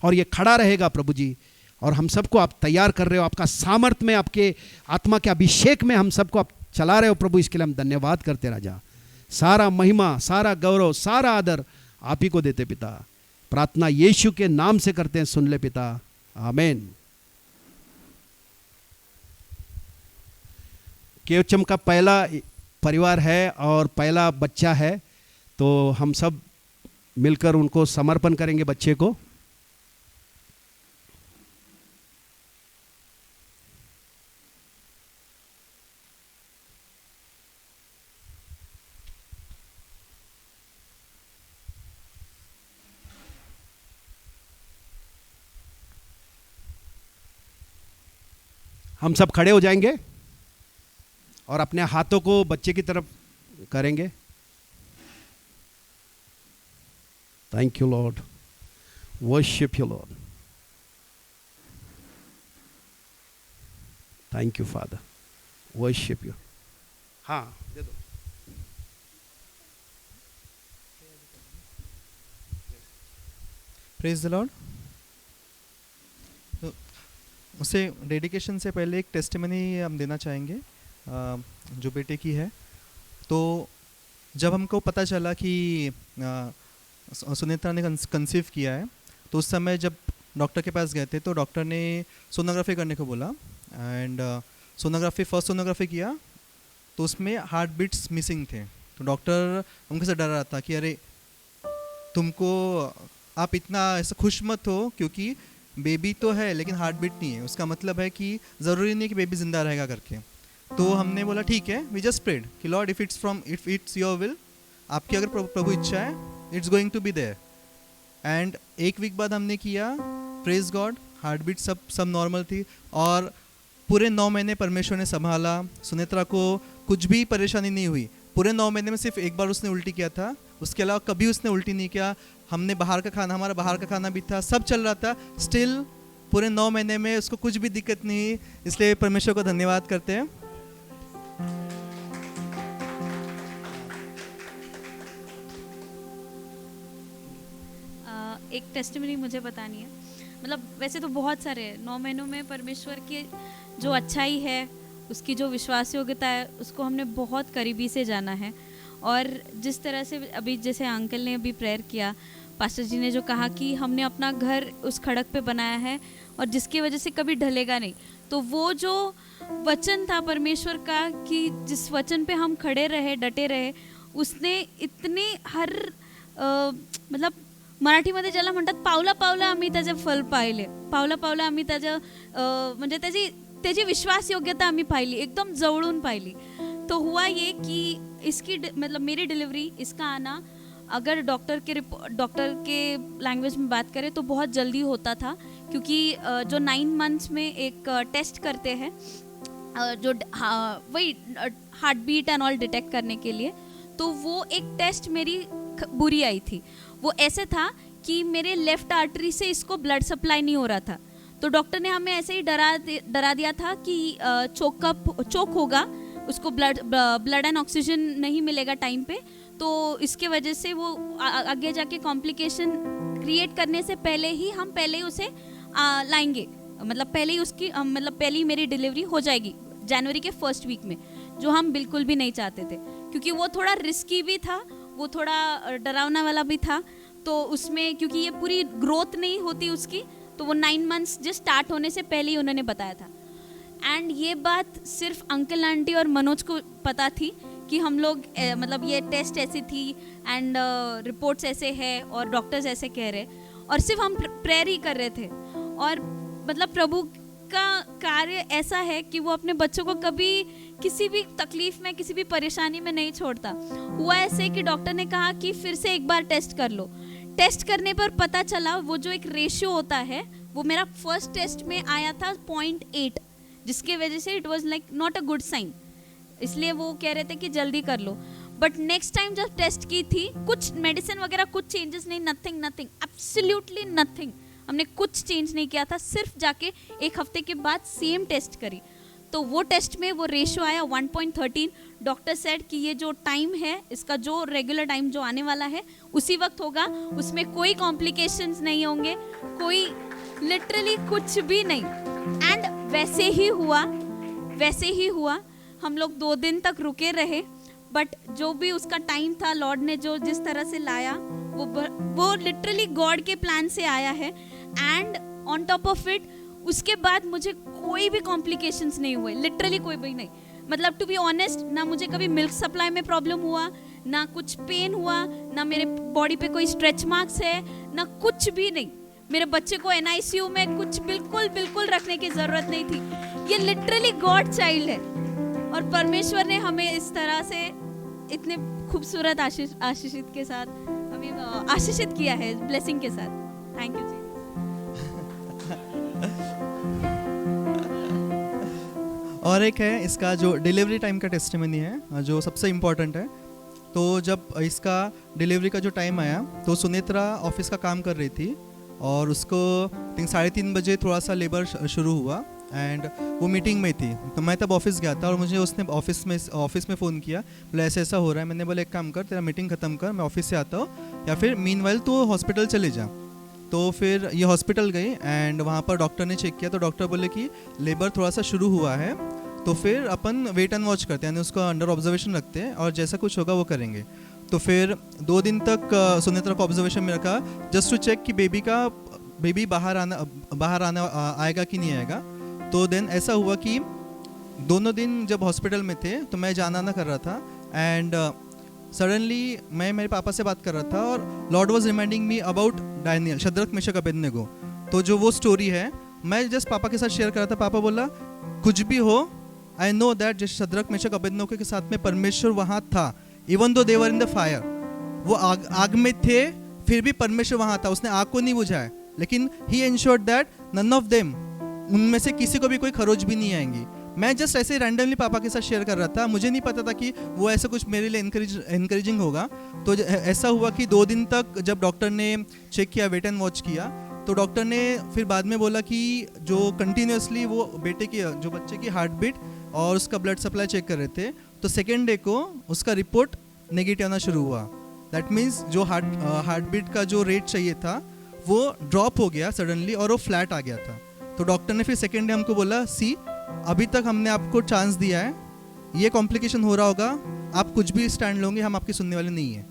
और ये खड़ा रहेगा प्रभु जी। और हम सबको आप तैयार कर रहे हो, आपका सामर्थ में, आपके आत्मा के अभिषेक में हम सबको आप चला रहे हो प्रभु। इसके लिए हम धन्यवाद करते राजा। सारा महिमा, सारा गौरव, सारा आदर आप ही को देते पिता। प्रार्थना यीशु के नाम से करते हैं, सुन ले पिता, आमीन। केवचम का पहला परिवार है और पहला बच्चा है, तो हम सब मिलकर उनको समर्पण करेंगे बच्चे को। हम सब खड़े हो जाएंगे और अपने हाथों को बच्चे की तरफ करेंगे। Thank you Lord, worship you Lord, thank you father, worship you. हाँ दे दो। Praise the Lord. उसे डेडिकेशन से पहले एक टेस्टिमनी हम देना चाहेंगे जो बेटे की है। तो जब हमको पता चला कि सुनेत्रा ने कंसीव किया है, तो उस समय जब डॉक्टर के पास गए थे तो डॉक्टर ने सोनोग्राफी करने को बोला। एंड सोनोग्राफी, फर्स्ट सोनोग्राफी किया तो उसमें हार्ट बीट्स मिसिंग थे। तो डॉक्टर हमको से डर रहा था कि अरे तुमको, आप इतना ऐसा खुश मत हो क्योंकि बेबी तो है लेकिन हार्ट बीट नहीं है, उसका मतलब है कि ज़रूरी नहीं कि बेबी ज़िंदा रहेगा करके। तो हमने बोला ठीक है, वी जस्ट प्रेड कि lord if it's your will, आपकी अगर प्रभु इच्छा है, it's going to be there. And एक वीक बाद हमने किया, प्रेज गॉड, हार्ट बीट सब नॉर्मल थी। और पूरे 9 महीने परमेश्वर ने संभाला। सुनेत्रा को कुछ भी परेशानी नहीं हुई। पूरे 9 महीने में सिर्फ एक बार उसने उल्टी किया था, उसके अलावा कभी उसने उल्टी नहीं किया। हमने हमारा बाहर का खाना भी था, सब चल रहा था। स्टिल पूरे 9 महीने में उसको कुछ भी दिक्कत नहीं, इसलिए परमेश्वर को धन्यवाद करते हैं। एक टेस्टिमनी मुझे बतानी है। मतलब वैसे तो बहुत सारे हैं, 9 महीनों में परमेश्वर की जो अच्छाई है, उसकी जो विश्वास योग्यता है, उसको हमने बहुत करीबी से जाना है। और जिस तरह से अभी जैसे अंकल ने अभी प्रेयर किया, पास्टर जी ने जो कहा कि हमने अपना घर उस खड़क पे बनाया है और जिसकी वजह से कभी ढलेगा नहीं, तो वो जो वचन था परमेश्वर का कि जिस वचन पे हम खड़े रहे, डटे रहे, उसने इतने हर मतलब मराठीमध्ये ज्याला म्हणतात पावला पावला आम्ही त्याचे फल पाहिले, पावला पावला आम्ही त्याचं म्हणजे त्याची विश्वास योग्यता आम्ही पाहिली, एकदम जवळून पाहिली। तो हुआ ये कि इसकी मतलब मेरी डिलीवरी, इसका आना अगर डॉक्टर के लैंग्वेज में बात करें तो बहुत जल्दी होता था, क्योंकि जो 9 मंथ्स में एक टेस्ट करते हैं जो वही heart beat and all detect करने के लिए, तो वो एक टेस्ट मेरी बुरी आई थी। वो ऐसे था कि मेरे लेफ्ट आर्टरी से इसको ब्लड सप्लाई नहीं हो रहा था, तो डॉक्टर ने हमें ऐसे ही डरा दिया था कि चोक होगा, उसको ब्लड एंड ऑक्सीजन नहीं मिलेगा टाइम पे, तो इसके वजह से वो आगे जाके कॉम्प्लिकेशन क्रिएट करने से पहले ही हम पहले ही उसे लाएंगे, मतलब पहले ही उसकी मतलब पहले ही मेरी डिलीवरी हो जाएगी जनवरी के फर्स्ट वीक में, जो हम बिल्कुल भी नहीं चाहते थे, क्योंकि वो थोड़ा रिस्की भी था, वो थोड़ा डरावना वाला भी था। तो उसमें क्योंकि ये पूरी ग्रोथ नहीं होती उसकी, तो वो 9 मंथ्स जो स्टार्ट होने से पहले ही उन्होंने बताया था। एंड ये बात सिर्फ अंकल आंटी और मनोज को पता थी कि हम लोग मतलब ये टेस्ट ऐसी थी एंड रिपोर्ट्स ऐसे है और डॉक्टर्स ऐसे कह रहे, और सिर्फ हम प्रेयर ही कर रहे थे। और मतलब प्रभु का कार्य ऐसा है कि वो अपने बच्चों को कभी किसी भी तकलीफ में, किसी भी परेशानी में नहीं छोड़ता। हुआ ऐसे कि डॉक्टर ने कहा कि फिर से एक बार टेस्ट कर लो। टेस्ट करने पर पता चला वो जो एक रेशियो होता है, वो मेरा फर्स्ट टेस्ट में आया था 0.8, जिसके वजह से it was like not a good sign, इसलिए वो कह रहे थे कि जल्दी कर लो। बट नेक्स्ट टाइम जब टेस्ट की थी, कुछ मेडिसिन वगैरह कुछ चेंजेस नहीं, नथिंग एब्सोल्युटली नथिंग, हमने कुछ चेंज नहीं किया था, सिर्फ जाके 1 हफ्ते के बाद सेम टेस्ट करी, तो वो टेस्ट में वो रेशियो आया 1.13। डॉक्टर सेड कि ये जो टाइम है, इसका जो रेगुलर टाइम जो आने वाला है उसी वक्त होगा, उसमें कोई कॉम्प्लिकेशंस नहीं होंगे, कोई लिटरली कुछ भी नहीं। एंड वैसे ही हुआ। हम लोग 2 दिन तक रुके रहे, बट जो भी उसका टाइम था, लॉर्ड ने जो जिस तरह से लाया, वो लिटरली गॉड के प्लान से आया है। And on top of it उसके बाद मुझे कोई भी कॉम्प्लिकेशंस नहीं हुए, लिटरली कोई भी नहीं। मतलब टू बी ऑनेस्ट, ना मुझे कभी मिल्क सप्लाई में प्रॉब्लम हुआ, ना कुछ पेन हुआ, ना मेरे बॉडी पे कोई स्ट्रेच मार्क्स है, ना कुछ भी नहीं। मेरे बच्चे को NICU में कुछ बिल्कुल रखने की ज़रूरत नहीं थी। ये लिटरली गॉड चाइल्ड है, और परमेश्वर ने हमें इस तरह से इतने खूबसूरत आशीषित के साथ हमें आशीषित किया है, ब्लेसिंग के साथ। थैंक यू जी। और एक है इसका जो डिलीवरी टाइम का टेस्टिमनी है, जो सबसे इम्पोर्टेंट है। तो जब इसका डिलीवरी का जो टाइम आया, तो सुनेत्रा ऑफिस का काम कर रही थी, और उसको 3:30 बजे थोड़ा सा लेबर शुरू हुआ, एंड वो मीटिंग में थी। तो मैं तब ऑफिस गया था, और मुझे उसने ऑफिस में फ़ोन किया, बोले ऐसा ऐसा हो रहा है। मैंने बोला एक काम कर, तेरा मीटिंग ख़त्म कर, मैं ऑफिस से आता हूँ, या फिर मीनवाइल तो हॉस्पिटल चले जा। तो फिर ये हॉस्पिटल गई, एंड वहाँ पर डॉक्टर ने चेक किया, तो डॉक्टर बोले कि लेबर थोड़ा सा शुरू हुआ है, तो फिर अपन वेट एंड वॉच करते हैं, यानी उसको अंडर ऑब्जर्वेशन रखते हैं, और जैसा कुछ होगा वो करेंगे। तो फिर 2 दिन तक सुनेत्रा को ऑब्जर्वेशन में रखा, जस्ट टू चेक कि बेबी बाहर आना आएगा कि नहीं आएगा। तो देन ऐसा हुआ कि दोनों दिन जब हॉस्पिटल में थे, तो मैं जाना आना कर रहा था, एंड सडनली मैं मेरे पापा से बात कर रहा था, और Lord was reminding me about Daniel, Shadrach Meshach Abednego. तो जो वो स्टोरी है, मैं जस्ट पापा के साथ शेयर कर रहा था। पापा बोला कुछ भी हो, आई नो दैट जिस शद्रक मेशक अबेदनेगो के साथ में परमेश्वर वहाँ था, even though they were in the fire, वो आग में थे, फिर भी परमेश्वर वहाँ था, उसने आग को नहीं बुझाया, लेकिन he ensured that none of them, उनमें से किसी को भी कोई खरोच भी नहीं आएंगी। मैं जस्ट ऐसे रैंडमली पापा के साथ शेयर कर रहा था, मुझे नहीं पता था कि वो ऐसा कुछ मेरे लिए इनकरेजिंग होगा। तो ऐसा हुआ कि 2 दिन तक जब डॉक्टर ने चेक किया, वेट एंड वॉच किया, तो डॉक्टर ने फिर बाद में बोला कि जो कंटिन्यूसली वो जो बच्चे की हार्ट बीट और उसका ब्लड सप्लाई चेक कर रहे थे, तो 2nd डे को उसका रिपोर्ट नेगेटिव आना शुरू हुआ। दैट मीन्स जो हार्ट बीट का जो रेट चाहिए था वो ड्रॉप हो गया सडनली और वो फ्लैट आ गया था। तो डॉक्टर ने फिर सेकेंड डे हमको बोला, सी अभी तक हमने आपको चांस दिया है, ये कॉम्प्लिकेशन हो रहा होगा, आप कुछ भी स्टैंड लोगे हम आपकी सुनने वाले नहीं है,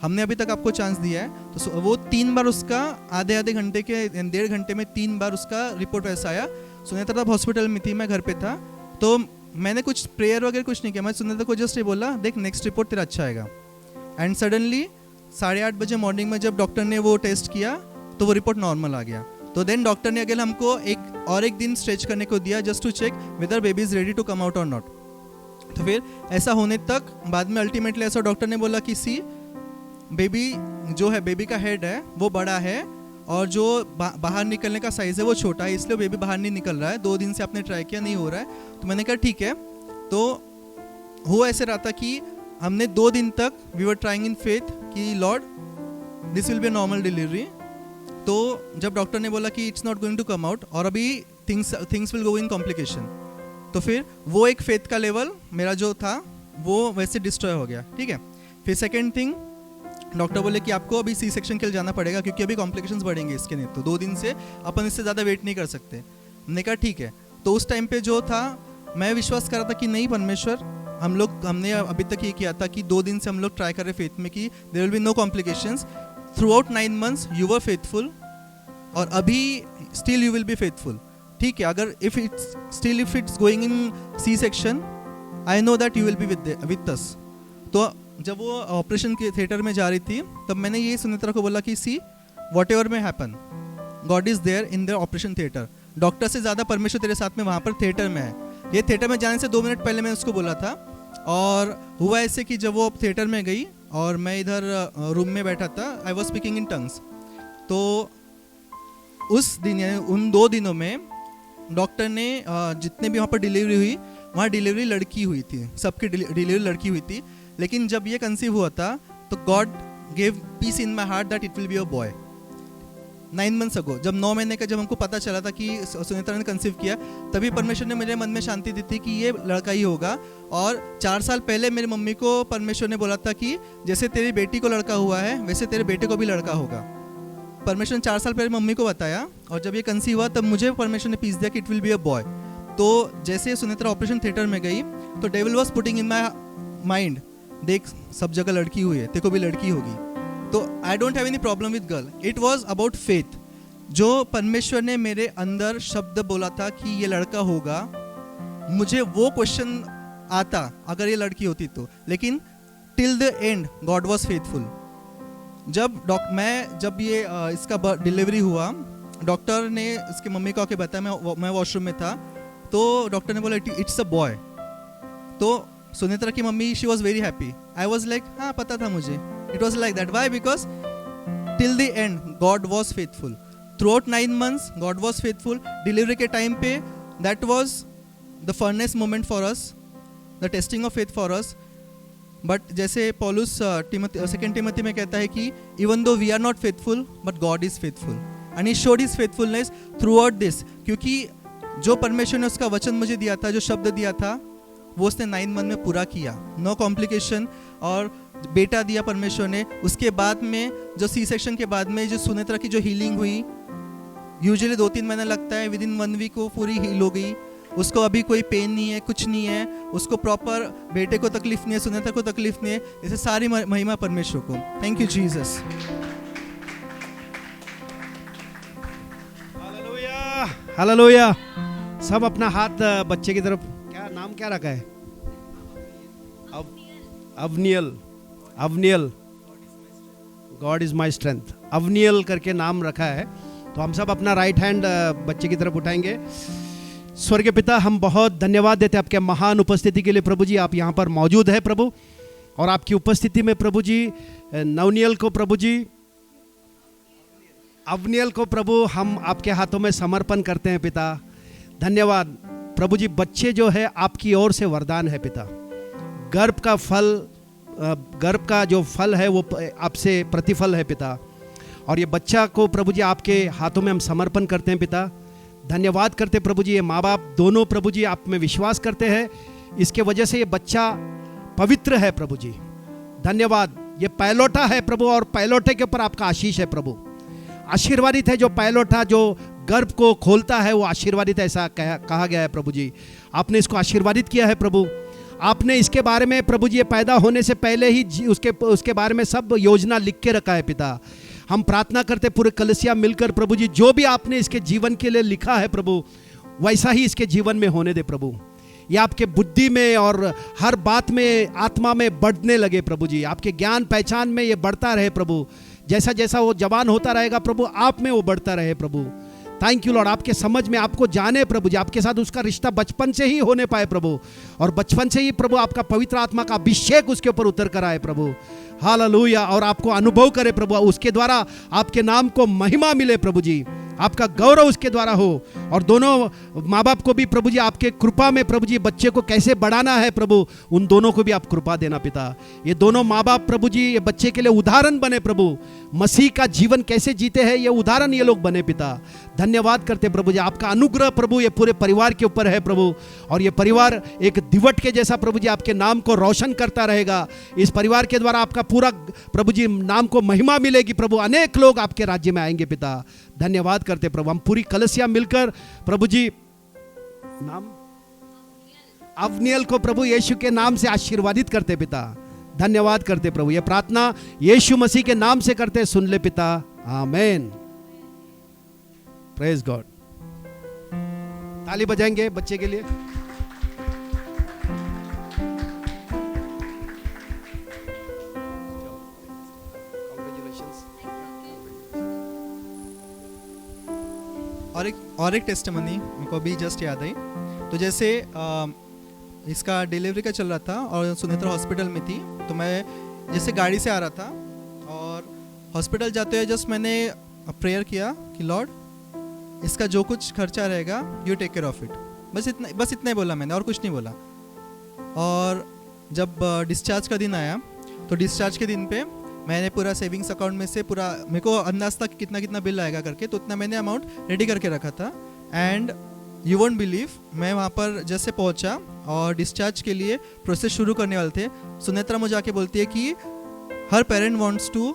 हमने अभी तक आपको चांस दिया है। तो वो 3 बार उसका आधे घंटे के 1.5 घंटे में 3 बार उसका रिपोर्ट वैसा आया। सुनेत्रा तब हॉस्पिटल में थी, मैं घर पे था, तो मैंने कुछ प्रेयर वगैरह कुछ नहीं किया, मैं सुनेत्रा को जस्ट ये बोला, देख नेक्स्ट रिपोर्ट तेरा अच्छा आएगा। एंड सडनली 8:30 बजे मॉर्निंग में जब डॉक्टर ने वो टेस्ट किया तो वो रिपोर्ट नॉर्मल आ गया। तो देन डॉक्टर ने अगेन हमको एक दिन स्ट्रेच करने को दिया just to check whether baby is ready to come out और नॉट। तो फिर ऐसा होने तक बाद में अल्टीमेटली ऐसा डॉक्टर ने बोला कि सी बेबी जो है, बेबी का हेड है वो बड़ा है और जो बाहर निकलने का साइज़ है वो छोटा है, इसलिए बेबी बाहर नहीं निकल रहा है, 2 दिन से आपने ट्राई किया नहीं हो रहा है। तो मैंने कहा ठीक है। तो हो ऐसे रहा था कि हमने 2 दिन तक we were trying in faith कि Lord this will be normal delivery. तो जब डॉक्टर ने बोला कि it's not going to come out और अभी things will go in complication, तो फिर वो एक फेथ का लेवल मेरा जो था वो वैसे डिस्ट्रॉय हो गया। ठीक है। फिर सेकेंड थिंग, डॉक्टर बोले कि आपको अभी सी सेक्शन के लिए जाना पड़ेगा क्योंकि अभी कॉम्प्लिकेशंस बढ़ेंगे इसके, नहीं तो 2 दिन से अपन इससे ज़्यादा वेट नहीं कर सकते। मैंने कहा ठीक है। तो उस टाइम पे जो था मैं विश्वास कर रहा था कि नहीं परमेश्वर, हमने अभी तक ये किया था कि 2 दिन से हम लोग ट्राई कर रहे फेथ में कि there will be no complications, throughout 9 months you were faithful और अभी still you will be faithful. ठीक है, अगर if it's going in C section I know that you will be with us. तो जब वो ऑपरेशन के theatre में जा रही थी तब मैंने ये सुनेत्रा को बोला कि सी वॉट एवर में happen God is there in the operation theatre, doctor से ज़्यादा परमेश्वर तेरे साथ में वहाँ पर थिएटर में है। ये थिएटर में जाने से 2 मिनट पहले मैंने उसको बोला था। और हुआ ऐसे कि जब वो थिएटर में गई और मैं इधर रूम में बैठा था, I was speaking in tongues. तो उस दिन यानी उन 2 दिनों में डॉक्टर ने जितने भी वहाँ पर डिलीवरी हुई, वहाँ डिलीवरी लड़की हुई थी, सबकी डिलीवरी लड़की हुई थी। लेकिन जब ये कंसीव हुआ था तो God gave peace in my heart that it will be a boy. 9 months ago जब 9 महीने का जब हमको पता चला था कि सुनेत्रा ने कंसीव किया, तभी परमेश्वर ने मेरे मन में शांति दी थी कि ये लड़का ही होगा। और 4 साल पहले मेरी मम्मी को परमेश्वर ने बोला था कि जैसे तेरी बेटी को लड़का हुआ है वैसे तेरे बेटे को भी लड़का होगा। परमेश्वर ने 4 साल पहले मम्मी को बताया और जब ये कंसीव हुआ तब मुझे परमेश्वर ने पीस दिया कि it will be a boy. तो जैसे सुनेत्रा ऑपरेशन थिएटर में गई तो devil was putting in my mind, देख सब जगह लड़की हुई है, तेरे को भी लड़की होगी। तो I don't have any problem with girl, it was about faith. जो परमेश्वर ने मेरे अंदर शब्द बोला था कि ये लड़का होगा, मुझे वो क्वेश्चन आता अगर ये लड़की होती तो, लेकिन till the end God was faithful. जब ये इसका डिलीवरी हुआ, डॉक्टर ने इसकी मम्मी को आके बताया, मैं वॉशरूम में था, तो डॉक्टर ने बोला इट्स अ बॉय। तो सुनेत्रा की mummy she was very happy, I was like हाँ पता था मुझे, it was like that. Why? Because till the end God was faithful, throughout 9 months God was faithful. Delivery के time पे that was the furnace moment for us, the testing of faith for us. But जैसे पॉलुस 2 Timothy में कहता है कि even though we are not faithful but God is faithful and he showed his faithfulness throughout this. क्योंकि जो परमेश्वर ने उसका वचन मुझे दिया था, जो शब्द दिया था, वो उसने 9 months में पूरा किया, नो कॉम्प्लिकेशन। और बेटा दिया परमेश्वर ने। उसके बाद में जो सी सेक्शन के बाद में जो सुनेत्रा की जो हीलिंग हुई, यूजुअली 2-3 महीने लगता है, विद इन 1 week वो पूरी हील हो गई। उसको अभी कोई पेन नहीं है, कुछ नहीं है, उसको प्रॉपर, बेटे को तकलीफ नहीं है, सुनेत्रा को तकलीफ नहीं है। इसे सारी महिमा परमेश्वर को। Thank you Jesus. Hallelujah, hallelujah. सब अपना हाथ बच्चे की तरफ, क्या नाम क्या रखा है? अवनियल, गॉड इज माई स्ट्रेंथ, अवनियल करके नाम रखा है। तो हम सब अपना राइट हैंड बच्चे की तरफ उठाएंगे। स्वर्गीय पिता, हम बहुत धन्यवाद देते हैं आपके महान उपस्थिति के लिए प्रभु जी। आप यहाँ पर मौजूद है प्रभु, और आपकी उपस्थिति में प्रभु जी नवनियल को, प्रभु जी अवनियल को प्रभु हम आपके हाथों में समर्पण करते हैं पिता। धन्यवाद प्रभु जी। बच्चे जो है आपकी ओर से वरदान है पिता। गर्भ का जो फल है वो आपसे प्रतिफल है पिता। और ये बच्चा को प्रभु जी आपके हाथों में हम समर्पण करते हैं पिता। धन्यवाद करते प्रभु जी, ये माँ बाप दोनों प्रभु जी आप में विश्वास करते हैं, इसके वजह से ये बच्चा पवित्र है प्रभु जी। धन्यवाद, ये पैलोटा है प्रभु, और पैलोटे के ऊपर आपका आशीष है प्रभु। आशीर्वादित है जो पायलट था, जो गर्भ को खोलता है वो आशीर्वादित है, ऐसा कहा गया है प्रभु जी। आपने इसको आशीर्वादित किया है प्रभु। आपने इसके बारे में प्रभु जी ये पैदा होने से पहले ही उसके बारे में सब योजना लिख के रखा है पिता। हम प्रार्थना करते पूरे कलीसिया मिलकर प्रभु जी, जो भी आपने इसके जीवन के लिए लिखा है प्रभु, वैसा ही इसके जीवन में होने दे प्रभु। ये आपके बुद्धि में और हर बात में, आत्मा में बढ़ने लगे प्रभु जी। आपके ज्ञान पहचान में ये बढ़ता रहे प्रभु। जैसा जैसा वो जवान होता रहेगा प्रभु, आप में वो बढ़ता रहे प्रभु। Thank you Lord. आपके समझ में आपको जाने प्रभु जी, आपके साथ उसका रिश्ता बचपन से ही होने पाए प्रभु, और बचपन से ही प्रभु आपका पवित्र आत्मा का अभिषेक उसके ऊपर उतर कर आए प्रभु। हालेलुया। और आपको अनुभव करे प्रभु, उसके द्वारा आपके नाम को महिमा मिले प्रभु जी, आपका गौरव उसके द्वारा हो। और दोनों माँ बाप को भी प्रभु जी आपके कृपा में प्रभु जी बच्चे को कैसे बढ़ाना है प्रभु, उन दोनों को भी आप कृपा देना पिता। ये दोनों माँ बाप प्रभु जी ये बच्चे के लिए उदाहरण बने प्रभु, मसीह का जीवन कैसे जीते हैं ये उदाहरण ये लोग बने पिता। धन्यवाद करते प्रभु जी। आपका अनुग्रह प्रभु ये पूरे परिवार के ऊपर है प्रभु, और ये परिवार एक दिवट के जैसा प्रभु जी आपके नाम को रोशन करता रहेगा। इस परिवार के द्वारा आपका पूरा प्रभु जी नाम को महिमा मिलेगी प्रभु। अनेक लोग आपके राज्य में आएंगे पिता। धन्यवाद करते प्रभु। हम पूरी कलीसिया मिलकर प्रभु जी नाम अवनियल को प्रभु यीशु के नाम से आशीर्वादित करते पिता। धन्यवाद करते प्रभु। ये प्रार्थना यीशु मसीह के नाम से करते, सुन ले पिता। आमेन। Praise God. ताली बजाएंगे बच्चे के लिए। और एक टेस्टिमनी मेरे को अभी जस्ट याद आई। तो जैसे इसका डिलीवरी का चल रहा था और सुनेत्रा हॉस्पिटल में थी, तो मैं जैसे गाड़ी से आ रहा था और हॉस्पिटल जाते हुए जस्ट मैंने प्रेयर किया कि लॉर्ड इसका जो कुछ खर्चा रहेगा you take care of it. बस इतना ही बोला मैंने, और कुछ नहीं बोला। और जब डिस्चार्ज का दिन आया तो डिस्चार्ज के दिन पे मैंने पूरा सेविंग्स अकाउंट में से पूरा, मेरे को अंदाज था कि कितना कितना बिल आएगा करके, तो उतना मैंने अमाउंट रेडी करके रखा था। एंड यू वोंट बिलीव, मैं वहाँ पर जैसे पहुँचा और डिस्चार्ज के लिए प्रोसेस शुरू करने वाले थे, सुनेत्रा मुझे आके बोलती है कि हर parent wants to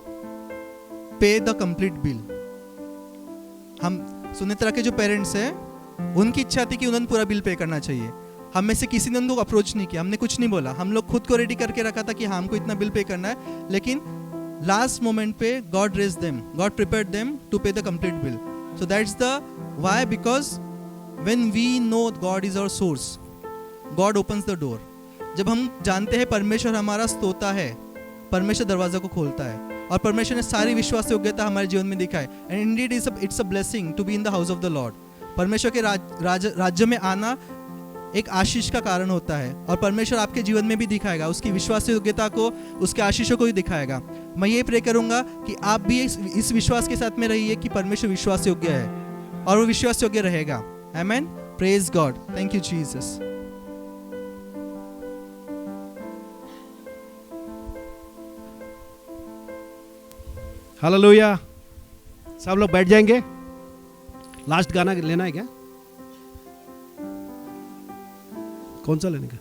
pay the complete bill. हम सुनेत्रा के जो पेरेंट्स हैं उनकी इच्छा थी कि उन्होंने पूरा बिल पे करना चाहिए। हम में से किसी ने उनको अप्रोच नहीं किया, हमने कुछ नहीं बोला, हम लोग खुद को रेडी करके रखा था कि हाँ हमको इतना बिल पे करना है। लेकिन लास्ट मोमेंट पे God raised them, God prepared them to pay the complete bill. So that's the why, because when we know God is our source, God opens the door. जब हम जानते हैं परमेश्वर हमारा स्तोता है, परमेश्वर दरवाजा को खोलता है, और परमेश्वर ने सारी विश्वास योग्यता हमारे जीवन में दिखाई। And indeed it's a blessing to be in the house of the lord. परमेश्वर के राज्य में आना एक आशीष का कारण होता है, और परमेश्वर आपके जीवन में भी दिखाएगा, उसकी विश्वास योग्यता को, उसके आशीषों को भी दिखाएगा। मैं ये प्रे करूंगा कि आप भी इस विश्वास के साथ में रहिए कि परमेश्वर विश्वास योग्य है और वो विश्वास योग्य रहेगा। Amen. Praise God. Thank you Jesus. Hallelujah. सब लोग बैठ जाएंगे। लास्ट गाना लेना है क्या? कौन सा लेने का?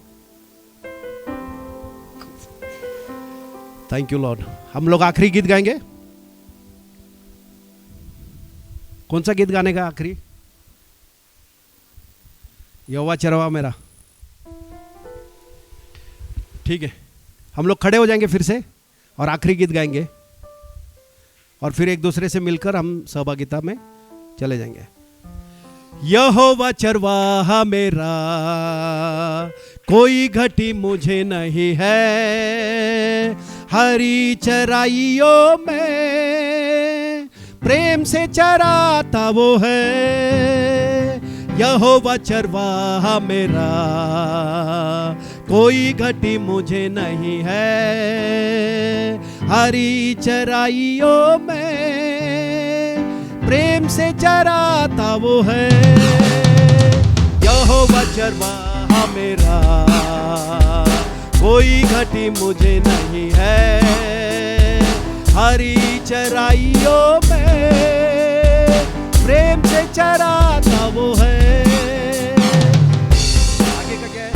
Thank you Lord. हम लोग आखिरी गीत गाएंगे। कौन सा गीत गाने का आखिरी? यहोवा चरवा मेरा। ठीक है, हम लोग खड़े हो जाएंगे फिर से और आखिरी गीत गाएंगे, और फिर एक दूसरे से मिलकर हम सहभागिता में चले जाएंगे। यहोवा चरवाहा मेरा, कोई घटी मुझे नहीं है, हरी चराइयों में प्रेम से चराता वो है। यहोवा चरवाहा मेरा, कोई घटी मुझे नहीं है, हरी चराइयों में प्रेम से चराता वो है। यहोवा चरवाहा मेरा, कोई घटी मुझे नहीं है, हरी चराइयों में प्रेम से चराता वो है। आगे का क्या है?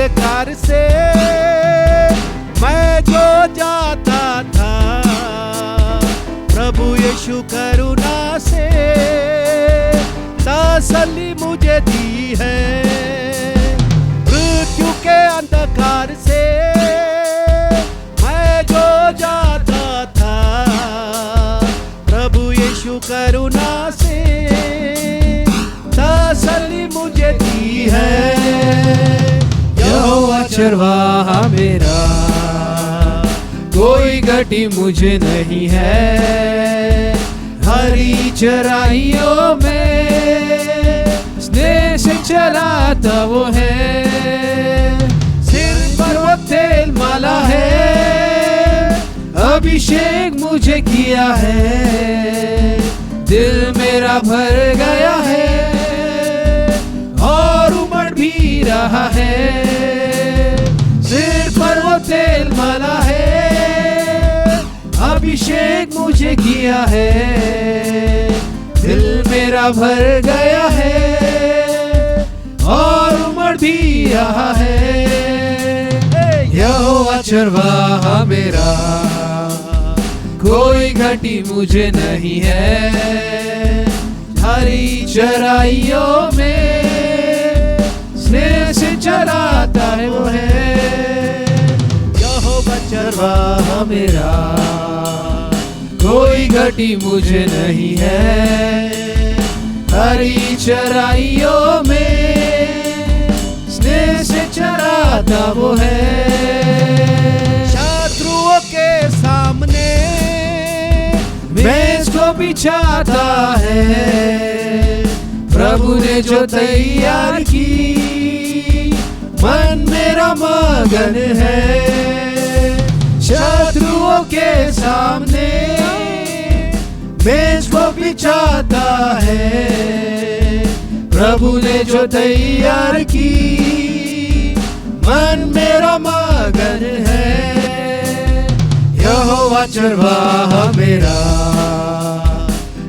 अंधकार से मैं जो जाता था, प्रभु यीशु करुणा से तसल्ली मुझे दी है। मृत्यु के अंधकार से मैं जो जाता था, प्रभु यीशु करुणा से तसल्ली मुझे दी है। यहोवा चरवाहा मेरा, कोई घटी मुझे नहीं है। हरी चराइयों में स्नेह से चलाता वो है। सिर पर वो तेल माला है, अभिषेक मुझे किया है। दिल मेरा भर गया है और उमड़ भी रहा है। सिर पर वो तेल माला है, अभिषेक मुझे किया है। दिल मेरा भर गया है और उमड़ भी रहा है। यहोवा चरवाहा मेरा, कोई घटी मुझे नहीं है। हरी चराइयों में स्नेह से चराता है वो है। यहोवा चरवाहा मेरा, कोई घटी मुझे नहीं है। हरी चराइयों में स्नेह से चराता वो है। शत्रुओं के सामने मेज को बिछाता है, प्रभु ने जो तैयार की, मन मेरा मगन है। शत्रुओं के सामने मेज को बिछाता है, प्रभु ने जो तैयार की, मन मेरा मगन है। यहोवा चरवाहा मेरा,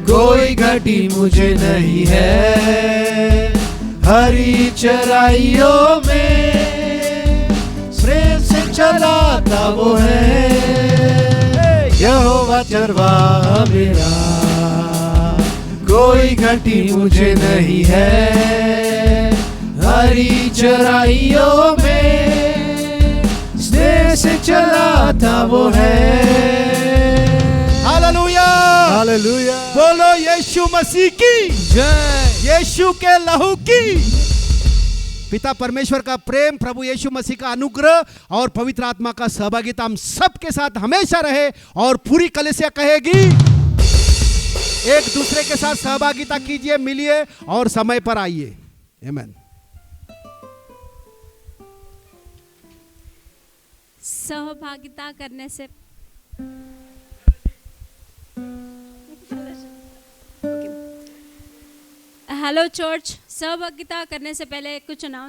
कोई घटी मुझे नहीं है। हरी चराइयों में स्नेह से चलाता वो है। यहोवा चरवाहा मेरा, कोई घटी मुझे नहीं है। हरी चराइयों में स्नेह से चलाता वो है। हालेलुया, हालेलुया, बोलो यीशु मसीह की जय। यीशु के लहू की। पिता परमेश्वर का प्रेम, प्रभु यीशु मसीह का अनुग्रह और पवित्र आत्मा का सहभागिता हम सबके साथ हमेशा रहे। और पूरी कलीसिया कहेगी, एक दूसरे के साथ सहभागिता कीजिए, मिलिए और समय पर आइए। आमीन। सहभागिता करने से हेलो चर्च, सहभागिता करने से पहले कुछ अनाउंस